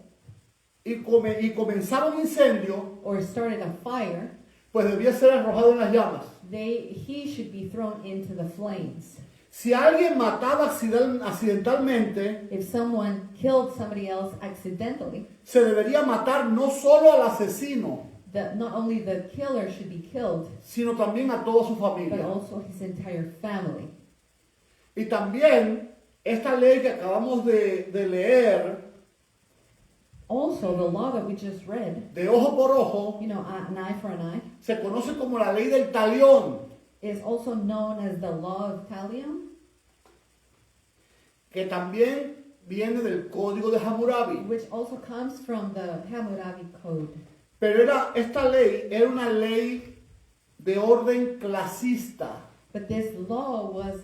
y comenzaba un incendio, or started a fire, pues debía ser arrojado en las llamas. he should be thrown into the flames. Si alguien mataba accidentalmente, If someone killed somebody else accidentally, se debería matar no solo al asesino, not only the killer should be killed, sino también a toda su but familia. also his entire family. Y también esta ley que acabamos de leer, Also, the law that we just read, de ojo por ojo, you know, an eye for an eye, se conoce como la ley del talión, is also known as the law of Talion, que también viene del código de Hammurabi. which also comes from the Hammurabi Code. Pero esta ley era una ley de orden clasista. But this law was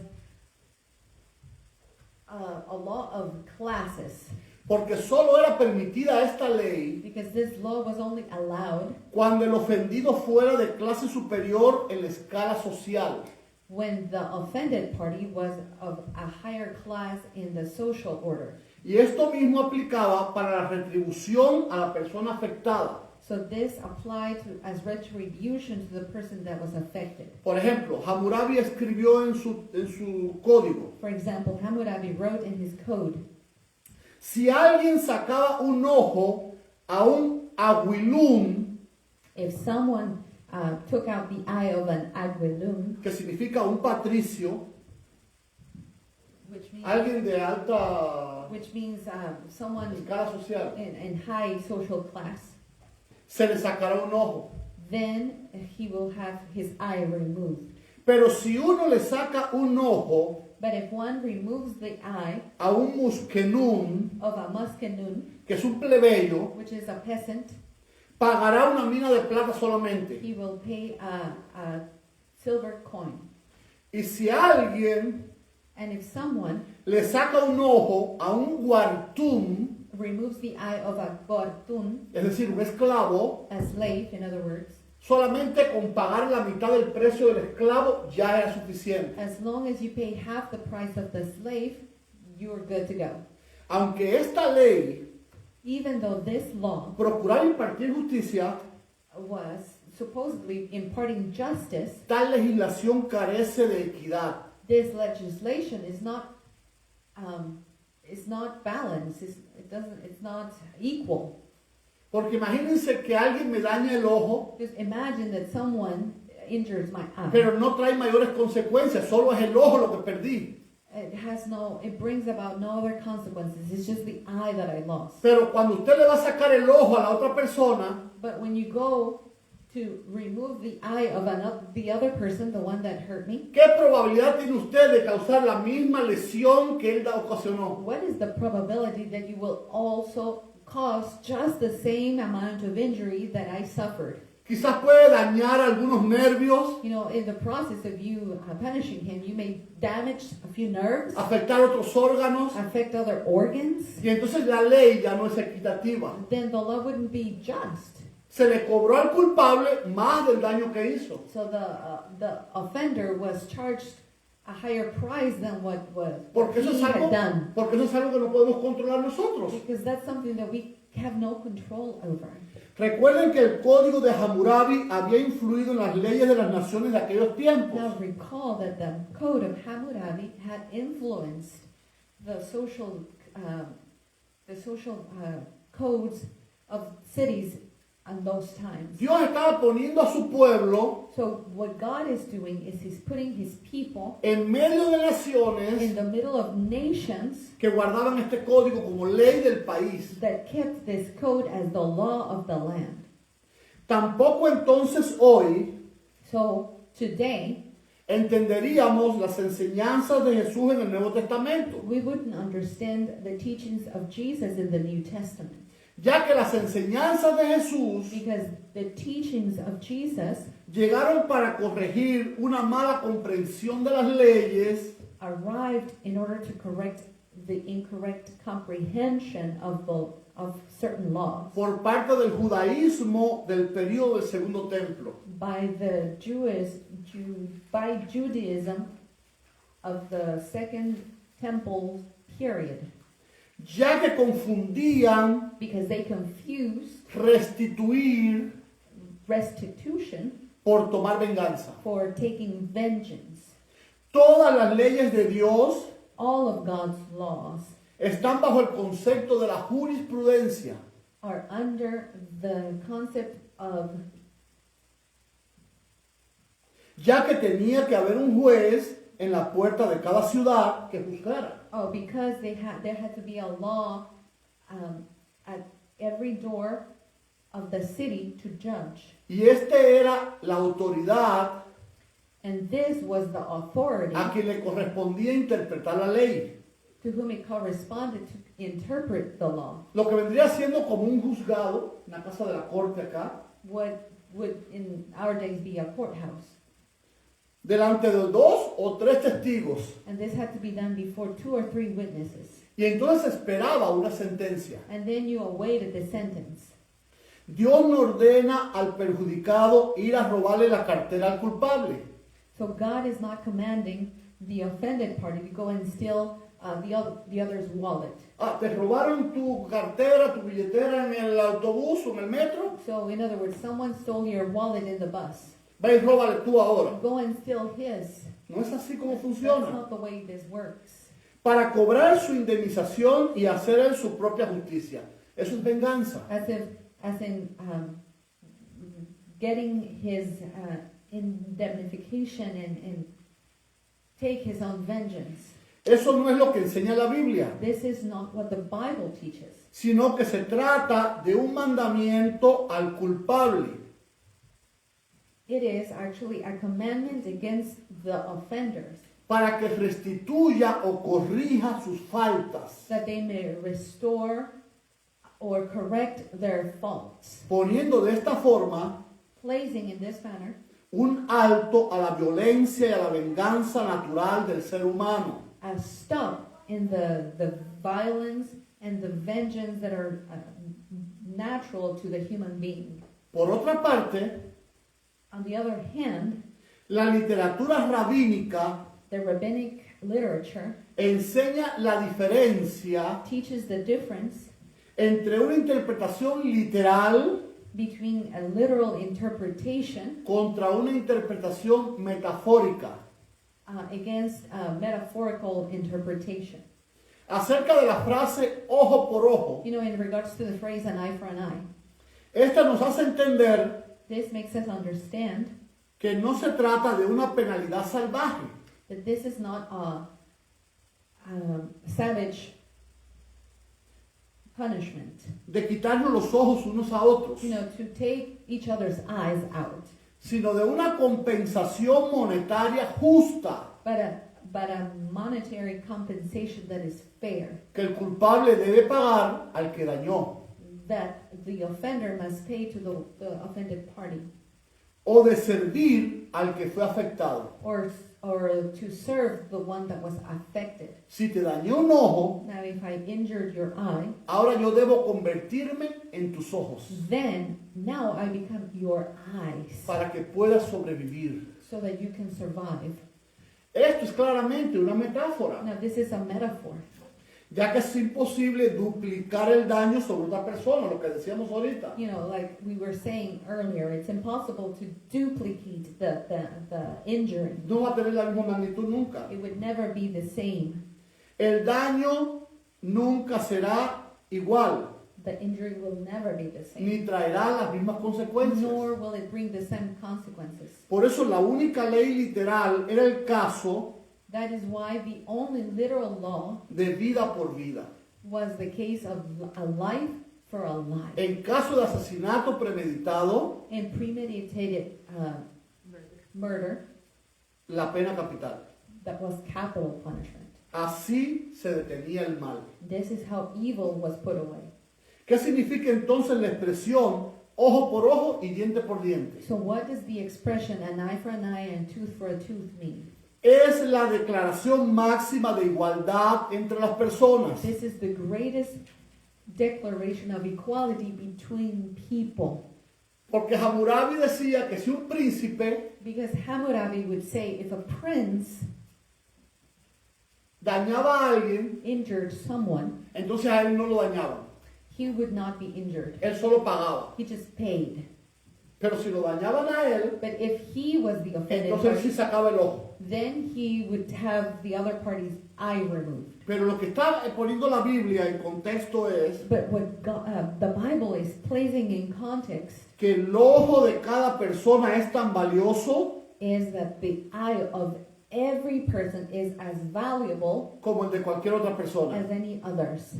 a law of classes, Porque solo era permitida esta ley because this law was only allowed cuando el ofendido fuera de clase superior en la escala social. when the offended party was of a higher class in the social order. Y esto mismo aplicaba para la retribución a la persona afectada. So this applied as retribution to the person that was affected. Por ejemplo, Hammurabi escribió en su código: For example, Hammurabi wrote in his code, si alguien sacaba un ojo a un aguilún, if someone took out the eye of an aguilum, que significa un patricio, alguien de alta which means someone escala social, in high social class, se le sacará un ojo. then he will have his eye removed. Pero si uno le saca un ojo But if one removes the eye a un muskenún, of a muskenun, que es un plebeyo, which is a peasant, pagará una mina de plata solamente. he will pay a silver coin. Y si alguien And if someone le saca un ojo a un guartún, removes the eye of a gortun, es decir, un esclavo, a slave, in other words, solamente con pagar la mitad del precio del esclavo ya era suficiente. as long as you pay half the price of the slave, you're good to go. Aunque esta ley Even though this law procuraba impartir justicia, was supposedly imparting justice, tal legislación carece de equidad. this legislation is not balanced. It's not equal. Porque imagínense que alguien me daña el ojo, Just imagine that someone injures my eye. pero no trae mayores consecuencias, solo es el ojo lo que perdí. It brings about no other consequences. It's just the eye that I lost. Pero cuando usted le va a sacar el ojo a la otra persona, But when you go to remove the eye of the other person, the one that hurt me, ¿qué probabilidad tiene usted de causar la misma lesión que él ocasionó? what is the probability that you will also cause just the same amount of injury that I suffered? Quizás puede dañar algunos nervios, You know, in the process of you punishing him, you may damage a few nerves, afectar otros órganos, affect other organs. y entonces la ley ya no es equitativa. Then the law wouldn't be just. Se le cobró al culpable más del daño que hizo. So the offender was charged a higher price than what Porque eso he es algo, had done. porque eso es algo que no podemos controlar nosotros. Because that's something that we have no control over. Recuerden que el código de Hammurabi había influido en las leyes de las naciones de aquellos tiempos. Now recall that the code of Hammurabi had influenced the social codes of cities in those times. Dios estaba poniendo a su pueblo So what God is doing is He's putting His people en medio de in naciones the middle of nations que guardaban este código como ley del país. that kept this code as the law of the land. Tampoco entonces hoy So today, entenderíamos las enseñanzas de Jesús en el Nuevo Testamento, we wouldn't understand the teachings of Jesus in the New Testament. ya que las enseñanzas de Jesús Because the teachings of Jesus llegaron para corregir una mala comprensión de las leyes arrived in order to correct the incorrect comprehension of certain laws por parte del judaísmo del período del Segundo Templo. by Judaism of the Second Temple period, Ya que confundían because they confused restituir restitution por tomar venganza. for taking vengeance. Todas las leyes de Dios All of God's laws están bajo el concepto de la jurisprudencia, are under the concept of, ya que tenía que haber un juez en la puerta de cada ciudad que juzgara. because there had to be a law at every door of the city to judge. Y este era la autoridad And this was the authority a quien le correspondía interpretar la ley. to whom it corresponded to interpret the law. Lo que vendría siendo como un juzgado, una casa de la corte acá, What would in our days be a courthouse. delante de 2 o 3 testigos. And this had to be done before 2 or 3 witnesses. Y entonces esperaba una sentencia. And then you awaited the sentence. Dios no ordena al perjudicado ir a robarle la cartera al culpable. So God is not commanding the offended party to go and steal the other's wallet. Ah, te robaron tu cartera, tu billetera en el autobús o en el metro. So in other words, someone stole your wallet in the bus. Ve y róbale tú ahora. Go and steal his. No es así como That's funciona. not the way this works. Para cobrar su indemnización y hacer él su propia justicia. Eso es venganza. As in getting his indemnification and take his own vengeance. Eso no es lo que enseña la Biblia, This is not what the Bible teaches. sino que se trata de un mandamiento al culpable. It is actually a commandment against the offenders, Para que restituya o corrija sus faltas, that they may restore or correct their faults, poniendo de esta forma placing in this manner un alto a la violencia y a la venganza natural del ser humano. a stop in the violence and the vengeance that are natural to the human being. Por otra parte, On the other hand, la literatura rabínica the rabbinic literature enseña la diferencia teaches the difference entre una interpretación literal between a literal interpretation contra una interpretación metafórica. against a metaphorical interpretation. Acerca de la frase ojo por ojo, You know, in regards to the phrase an eye for an eye, esta nos hace entender this makes us understand que no se trata de una penalidad salvaje, that this is not a savage punishment. de quitarnos los ojos unos a otros, You know, to take each other's eyes out, sino de una compensación monetaria justa but a monetary compensation that is fair, que el culpable debe pagar al que dañó, that the offender must pay to the offended party, o de servir al que fue afectado. or to serve the one that was affected. Si te dañó un ojo, Now, if I injured your eye, ahora yo debo convertirme en tus ojos then now I become your eyes para que puedas sobrevivir. so that you can survive. Esto es claramente una metáfora. Now, this is a metaphor. ya que es imposible duplicar el daño sobre otra persona, lo que decíamos ahorita. You know, like we were saying earlier, it's impossible to duplicate the injury. No va a tener la misma magnitud nunca. It would never be the same. El daño nunca será igual, The injury will never be the same. ni traerá las mismas consecuencias. Nor will it bring the same consequences. Por eso la única ley literal era el caso That is why the only literal law de vida por vida. was the case of a life for a life. En caso de asesinato premeditado, In premeditated murder, la pena capital. that was capital punishment. Así se detenía el mal. This is how evil was put away. ¿Qué significa entonces la expresión ojo por ojo y diente por diente? So what does the expression an eye for an eye and tooth for a tooth mean? Es la declaración máxima de igualdad entre las personas. This is the greatest declaration of equality between people. Porque Hammurabi decía que si un príncipe Because Hammurabi would say if a prince dañaba a alguien, injured someone, entonces a él no lo dañaban. he would not be injured. Él solo pagaba. He just paid. Pero si lo dañaban a él, But if he was the offended entonces él sí party, sacaba el ojo. then he would have the other party's eye removed. Pero lo que está poniendo la Biblia en contexto es But what the Bible is placing in context que el ojo de cada persona es tan valioso is that the eye of every person is as valuable como el de cualquier otra persona. as any others.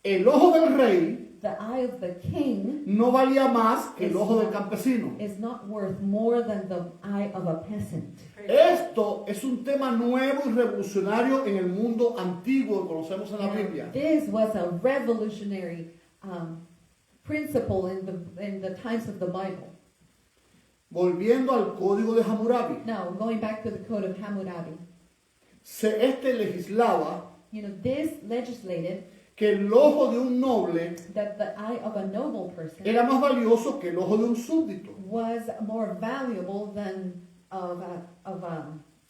El ojo del rey The eye of the king no valía más que el ojo del campesino. is not worth more than the eye of a peasant. Esto es un tema nuevo y revolucionario en el mundo antiguo que conocemos en la Now, Biblia. this was a revolutionary principle in the times of the Bible. Volviendo al código de Hammurabi, Now, going back to the Code of Hammurabi, este legislaba this legislated que el ojo de un noble that the eye of a noble person era más valioso que el ojo de un súbdito. was more valuable than of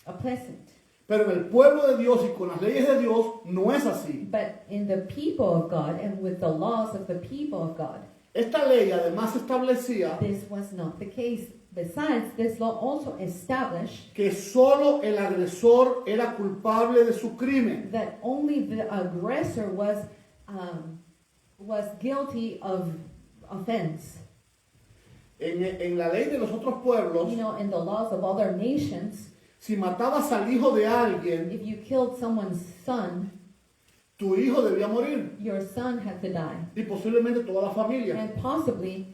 a peasant. Pero en el pueblo de Dios y con las leyes de Dios no es así. But in the people of God and with the laws of the people of God, Esta ley además establecía this was not the case. Besides, this law also established que solo el agresor era culpable de su crimen. that only the aggressor was guilty of offense. En la ley de los otros pueblos, In the laws of other nations, si matabas al hijo de alguien, if you killed someone's son, tu hijo debía morir your son had to die, y posiblemente toda la familia. and possibly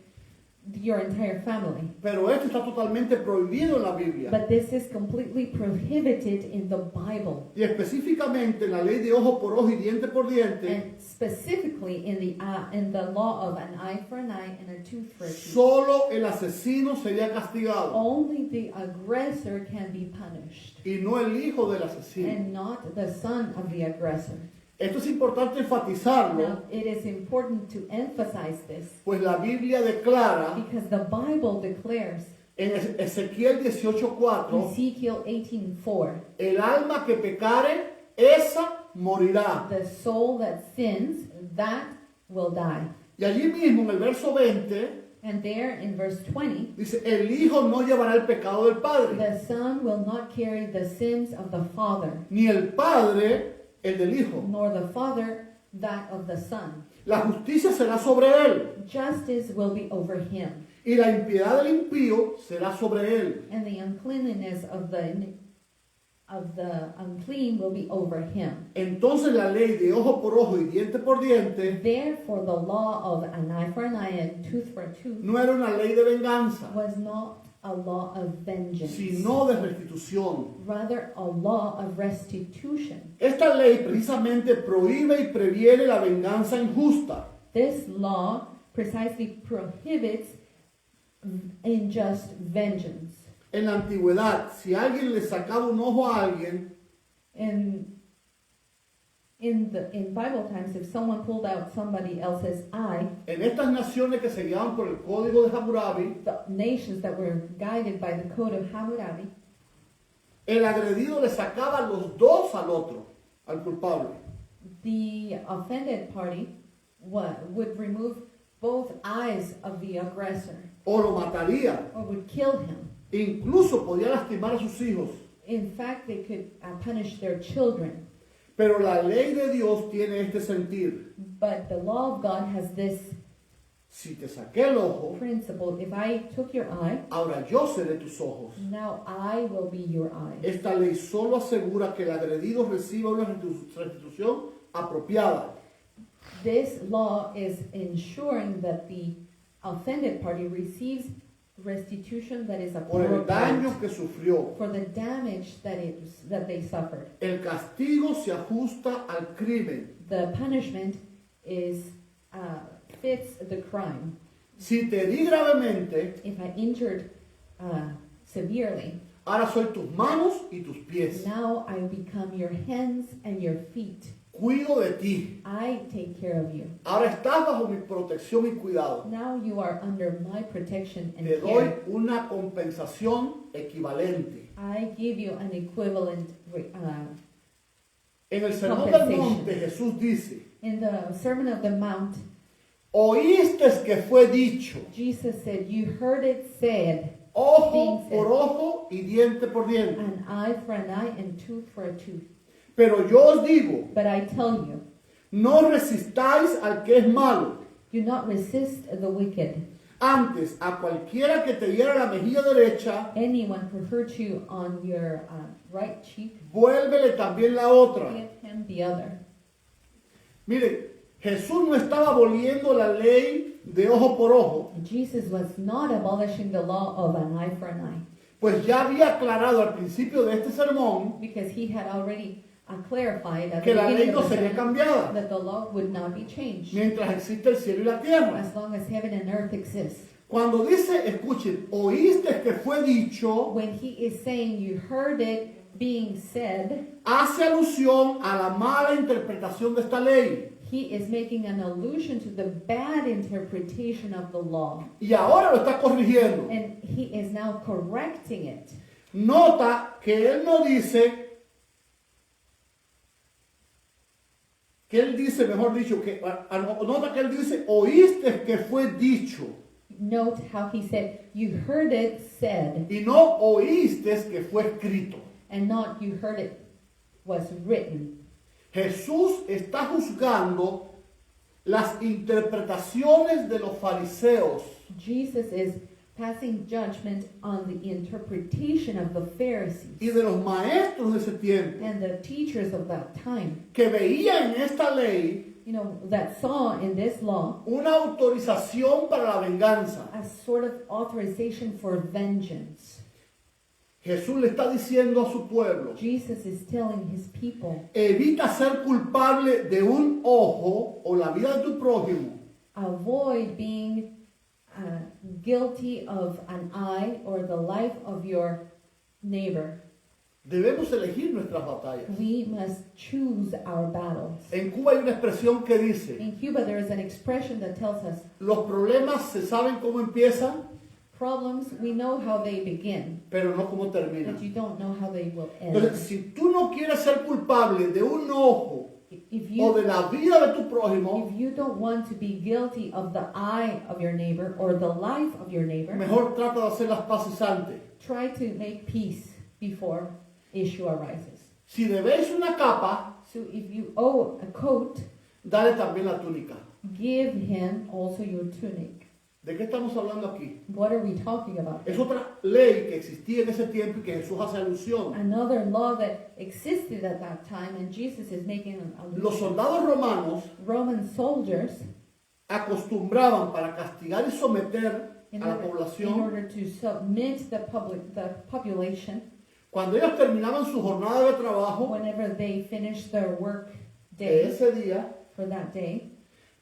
your entire family. Pero esto está totalmente prohibido en la Biblia. But this is completely prohibited in the Bible, Y específicamente en la ley de ojo por ojo y diente por diente, and specifically in the law of an eye for an eye and a tooth for a tooth. solo el asesino sería castigado Only the aggressor can be punished, y no el hijo del asesino. and not the son of the aggressor. Esto es importante enfatizarlo, Now, it is important to emphasize this pues la Biblia declara because the Bible declares en Ezequiel 18:4, Ezekiel 18:4, el alma que pecare, esa morirá. the soul that sins, that will die. Y allí mismo en el verso 20 And there in verse 20, dice, el hijo no llevará el pecado del padre, the son will not carry the sins of the father, ni el padre el del hijo. nor the father that of the son. La justicia será sobre él Justice will be over him, y la impiedad del impío será sobre él. and the uncleanliness of the unclean will be over him. Entonces la ley de ojo por ojo y diente por diente Therefore, the law of an eye for an eye and tooth for a tooth no era una ley de venganza, was not a law of vengeance, sino de restitución. rather a law of restitution. Esta ley precisamente prohíbe y previene la venganza injusta. This law precisely prohibits unjust vengeance. En la antigüedad, si alguien le sacaba un ojo a alguien, In Bible times, if someone pulled out somebody else's eye, en estas naciones que se guiaban por el código de Hammurabi, the nations that were guided by the Code of Hammurabi, el agredido le sacaba los dos al otro, al culpable. the offended party would remove both eyes of the aggressor o lo mataría. or would kill him. Incluso podía lastimar a sus hijos. In fact, they could punish their children. Pero la ley de Dios tiene este sentir. But the law of God has this Si te saqué el ojo, principle. If I took your eye, ahora yo seré tus ojos. now I will be your eye. Esta ley solo asegura que el agredido reciba una restitución apropiada. This law is ensuring that the offended party receives restitution that is Por el daño appropriate que sufrió. for the damage that they suffered. El castigo se ajusta al crimen. The punishment is fits the crime. Si te di gravemente, If I injured severely, ahora soy tus manos y tus pies. now I become your hands and your feet. Cuido de ti. I take care of you. Ahora estás bajo mi protección y cuidado. Now you are under my protection and Te doy care. una compensación equivalente. I give you an equivalent. En el Sermón del Compensation. Monte Jesús dice, In the Sermon of the Mount, oíste que fue dicho, Jesus said, "You heard it said, ojo por ojo y diente por diente. an eye for an eye and tooth for a tooth." Pero yo os digo, But I tell you, no resistáis al que es malo. do not resist the wicked. Antes, a cualquiera que te diera la mejilla derecha, Anyone who hurt you on your right cheek, vuélvele también la otra. give him the other. Mire, Jesús no estaba aboliendo la ley de ojo por ojo, Jesus was not abolishing the law of an eye for an eye, pues ya había aclarado al principio de este sermón because he had already clarified at que the la ley beginning no of the sería sermon cambiada that the law would not be changed mientras existe el cielo y la tierra. as long as heaven and earth exist. Cuando dice, escuchen, oíste que fue dicho, When he is saying you heard it being said, hace alusión a la mala interpretación de esta ley. he is making an allusion to the bad interpretation of the law. Y ahora lo está corrigiendo. And he is now correcting it. Nota que él no dice, mejor dicho, nota que él dice, oíste que fue dicho. Note how he said, you heard it said, Y no oíste que fue escrito. and not you heard it was written. Jesús está juzgando las interpretaciones de los fariseos Jesus is passing judgment on the interpretation of the Pharisees y de los maestros de ese tiempo and the teachers of that time, que veían en esta ley that saw in this law una autorización para la venganza. a sort of authorization for vengeance. Jesús le está diciendo a su pueblo, Jesus is telling his people, evita ser culpable de un ojo o la vida de tu prójimo avoid being guilty of an eye or the life of your neighbor. Debemos elegir nuestras batallas. We must choose our battles. En Cuba hay una expresión que dice, In Cuba, there is an expression that tells us los problemas se saben cómo empiezan, problems, we know how they begin, pero no cómo terminan. but you don't know how they will end. Entonces, si tú no quieres ser culpable de un ojo If o de you, la vida de tu prójimo, if you don't want to be guilty of the eye of your neighbor or the life of your neighbor, mejor trata de hacer las paces antes. try to make peace before issue arises. Si debéis una capa, So if you owe a coat, dale también la túnica. give him also your tunic. ¿De qué estamos hablando aquí? What are we talking about? Es otra ley que existía en ese tiempo y que Jesús hace alusión. Another law that existed at that time, and Jesus is making an Los allusion. soldados romanos Roman soldiers, acostumbraban para castigar y someter in a la order, in población, order to submit the population, cuando ellos terminaban su jornada de trabajo whenever they finished their work de day ese día, for that day,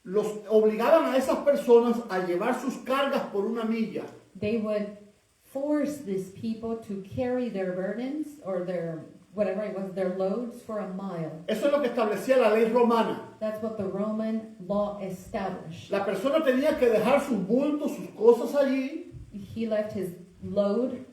los obligaban a esas personas a llevar sus cargas por una milla. they would force these people to carry their burdens or their whatever it was, their loads for a mile. Eso es lo que establecía la ley romana. That's what the Roman law established. La persona tenía que dejar sus bultos, sus cosas allí He left his load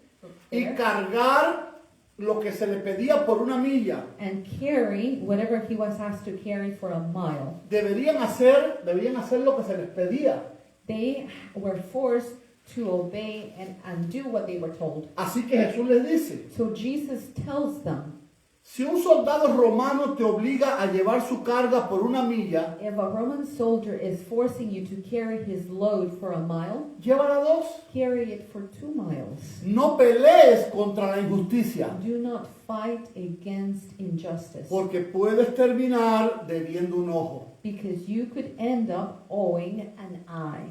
y there cargar lo que se le pedía por una milla. and carry whatever he was asked to carry for a mile. Debían hacer lo que se les pedía. They were forced to obey and do what they were told. Así que Jesús les dice, So Jesus tells them, si un soldado romano te obliga a llevar su carga por una milla, if a Roman soldier is forcing you to carry his load for a mile, llévala 2. carry it for 2 miles. No pelees contra la injusticia, Do not fight against injustice, porque puedes terminar debiendo un ojo. because you could end up owing an eye.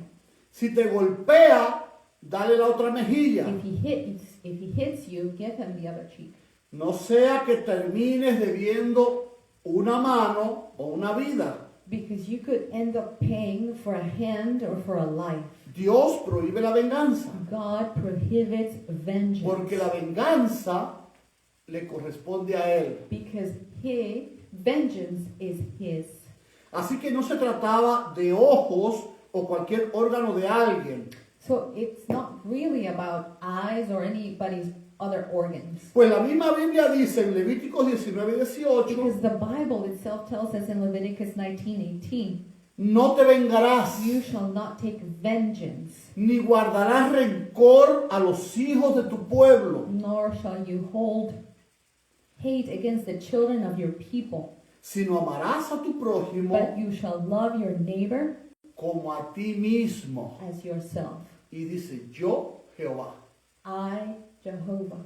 Si te golpea, dale la otra mejilla. If he hits you, give him the other cheek. No sea que termines debiendo una mano o una vida. Because you could end up paying for a hand or for a life. Dios prohíbe la venganza, God prohibits vengeance. porque la venganza le corresponde a Él. Because vengeance is his. Así que no se trataba de ojos o cualquier órgano de alguien, So it's not really about eyes or anybody's other organs. pues la misma Biblia dice en Levíticos 19:18, Because the Bible itself tells us in Leviticus 19:18, no te vengarás, you shall not take vengeance, ni guardarás rencor a los hijos de tu pueblo, nor shall you hold hate against the children of your people, sino amarás a tu prójimo but you shall love your neighbor como a ti mismo. as yourself. Y dice, yo, Jehová. I, Jehovah.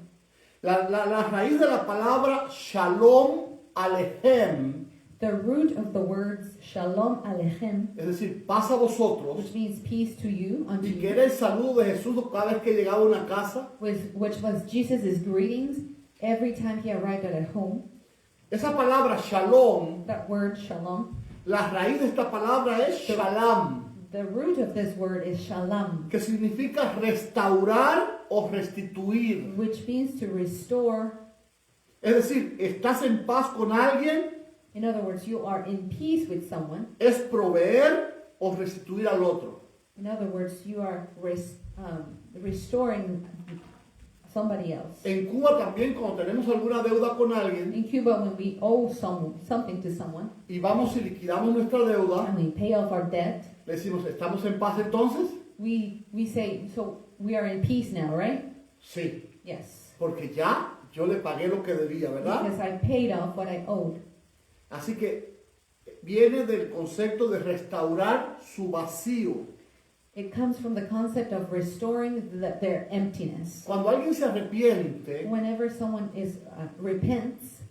La raíz de la palabra Shalom Alejem, The root of the words Shalom Aleichem, es decir, paz a vosotros, which means peace to you, unto y que you, era el saludo de Jesús cada vez que llegaba a una casa. which was Jesus' greetings every time he arrived at a home. Esa palabra Shalom, That word Shalom. la raíz de esta palabra es Shalom, The root of this word is Shalom, que significa restaurar o restituir. which means to restore. Es decir, estás en paz con alguien, In other words, you are in peace with someone. es proveer o restituir al otro. In other words, you are restoring somebody else. En Cuba también, cuando tenemos alguna deuda con alguien In Cuba, when we owe something to someone y vamos y liquidamos nuestra deuda, and we pay off our debt, le decimos, ¿estamos en paz entonces? we say, so we are in peace now, right? Sí, Yes. porque ya yo le pagué lo que debía, ¿verdad? Because I paid off what I owed. Así que viene del concepto de restaurar su vacío. It comes from the concept of restoring their emptiness. Cuando alguien se arrepiente, Whenever someone repents,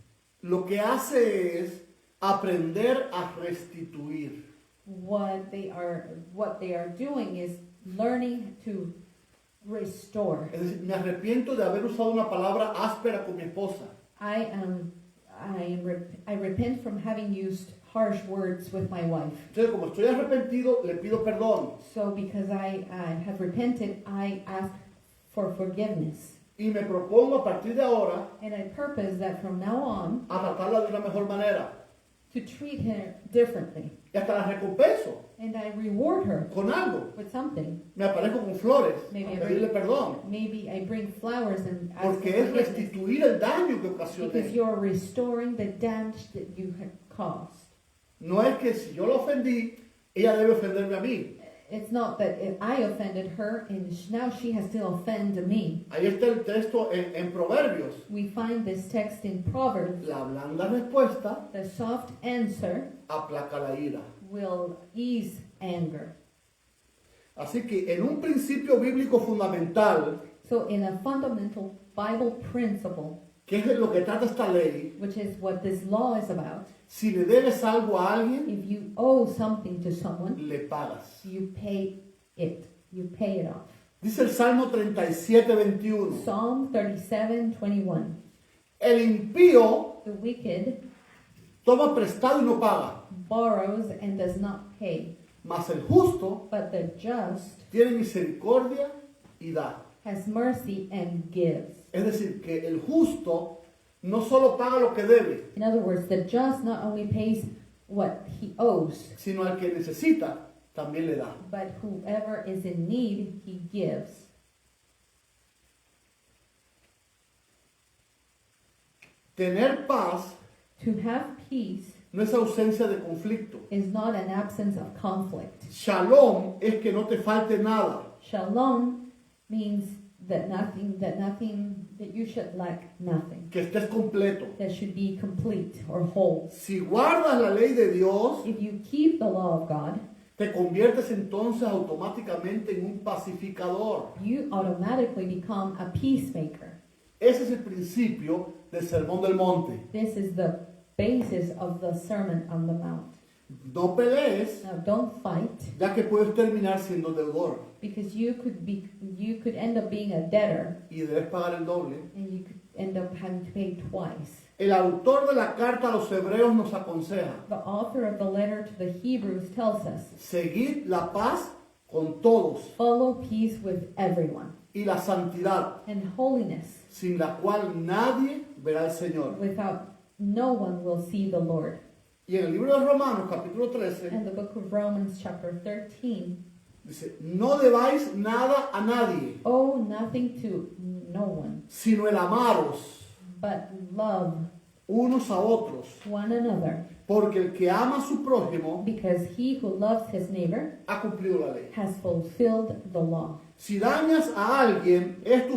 lo que hace es aprender a restituir. what they are doing is learning to restore. Es decir, me arrepiento de haber usado una palabra áspera con mi esposa. I repent from having used harsh words with my wife. Entonces, como estoy arrepentido, le pido perdón. So because I have repented, I ask for forgiveness. Y me propongo a partir de ahora And I purpose that from now on a tratarla de una mejor manera. to treat her differently. Y hasta la recompenso And I reward her con algo. with something. Me aparezco con flores Maybe a pedirle perdón. Maybe I bring flowers and ask for Porque es forgiveness. restituir el daño que Because ocasioné. you're restoring the damage that you had caused. No es que si yo la ofendí, ella debe ofenderme a mí. It's not that if I offended her and now she has to offend me. Ahí está el texto en Proverbios. We find this text in Proverbs. La blanda respuesta The soft answer aplaca la ira. will ease anger. Así que en un principio bíblico fundamental, So in a fundamental Bible principle, que es de lo que trata esta ley, which is what this law is about, si le debes algo a alguien, if you owe something to someone, le pagas. you pay it. You pay it off. Dice el Salmo 37:21. Psalm 37:21. El impío The wicked toma prestado y no paga, borrows and does not pay, mas el justo but the just tiene misericordia y da. has mercy and gives. Es decir, que el justo no solo paga lo que debe, In other words, the just not only pays what he owes, sino al que necesita también le da. but whoever is in need, he gives. Tener paz To have peace no es ausencia de conflicto. is not an absence of conflict. Shalom es que no te falte nada. Shalom means that you should lack nothing. Que estés completo. That should be complete or whole. Si guardas la ley de Dios, If you keep the law of God, te conviertes entonces automáticamente en un pacificador. you automatically become a peacemaker. Ese es el principio del Sermón del Monte. This is the basis of the Sermon on the Mount. No pelees, Now, don't fight, ya que puedes terminar siendo deudor because you could end up being a debtor, y debes pagar el doble. and you could end up having to pay twice. El autor de la carta a los hebreos nos aconseja: The author of the letter to the Hebrews tells us, seguid la paz con todos follow peace with everyone, y la santidad, and holiness, sin la cual nadie verá al Señor. without no one will see the Lord. Y en el libro de Romanos, capítulo 13, And the book of Romans chapter 13, dice: no debáis nada a nadie, owe nothing to no one, sino el amaros but love unos a otros, one another, porque el que ama a su prójimo because he who loves his neighbor ha cumplido la ley. has fulfilled the law. Si dañas a alguien, es tu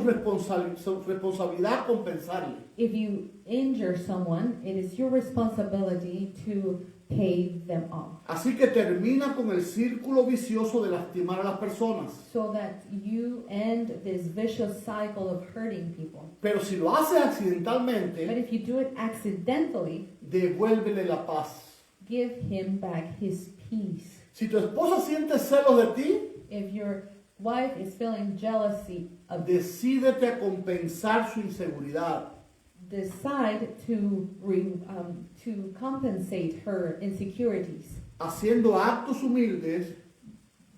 responsabilidad compensarle. If you injure someone, it is your responsibility to pay them off, Así que termina con el círculo vicioso de lastimar a las personas. so that you end this vicious cycle of hurting people. Pero si lo haces But accidentalmente, if you do it accidentally, devuélvele la paz. give him back his peace. Si tu esposa siente celos de ti, If your wife is feeling jealousy of decídete a compensar su inseguridad. decide to compensate her insecurities, Haciendo actos humildes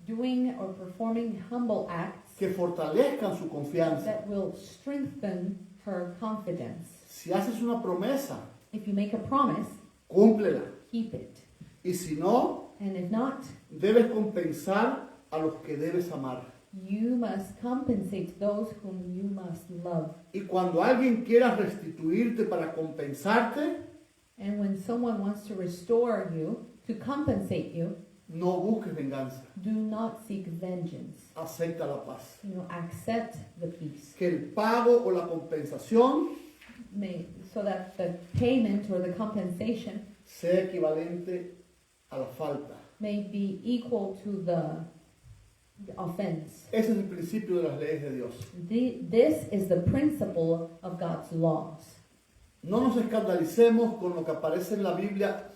doing or performing humble acts que fortalezcan su confianza. that will strengthen her confidence. Si haces una promesa, If you make a promise, cúmplela. keep it. Y si no, And if not, debes compensar a los que debes amar. you must compensate those whom you must love. Y cuando alguien quiera restituirte para compensarte, And when someone wants to restore you, to compensate you, no busques venganza. do not seek vengeance. Acepta la paz. Accept the peace. Que el pago o la compensación So that the payment or the compensation sea equivalente a la falta. may be equal to the offense. Ese es el principio de las leyes de Dios. This is the principle of God's laws. No nos escandalicemos con lo que aparece en la Biblia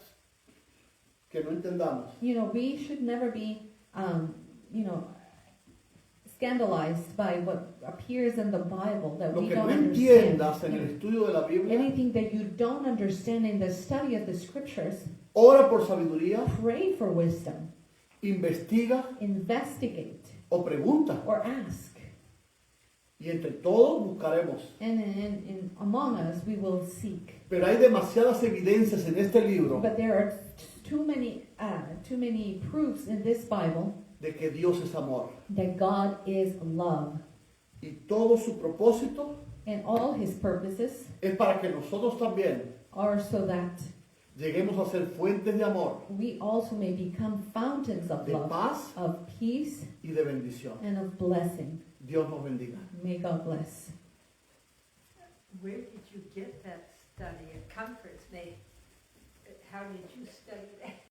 que no entendamos. We should never be, scandalized by what appears in the Bible that Lo we que don't no understand. entiendas en el estudio de la Biblia, Anything that you don't understand in the study of the scriptures, ora por sabiduría, pray for wisdom, investiga investigate, o pregunta. or ask. Y entre todos buscaremos. And among us we will seek. Pero hay demasiadas evidencias en este libro But there are too many proofs in this Bible de que Dios es amor. that God is love, Y todo su propósito and all His purposes es para que nosotros también are so that lleguemos a ser fuentes de amor, we also may become fountains of de love, paz of peace, y de bendición. and of blessing. Dios nos bendiga. May God bless. Where did you get that study? It comforts me. How did you study that?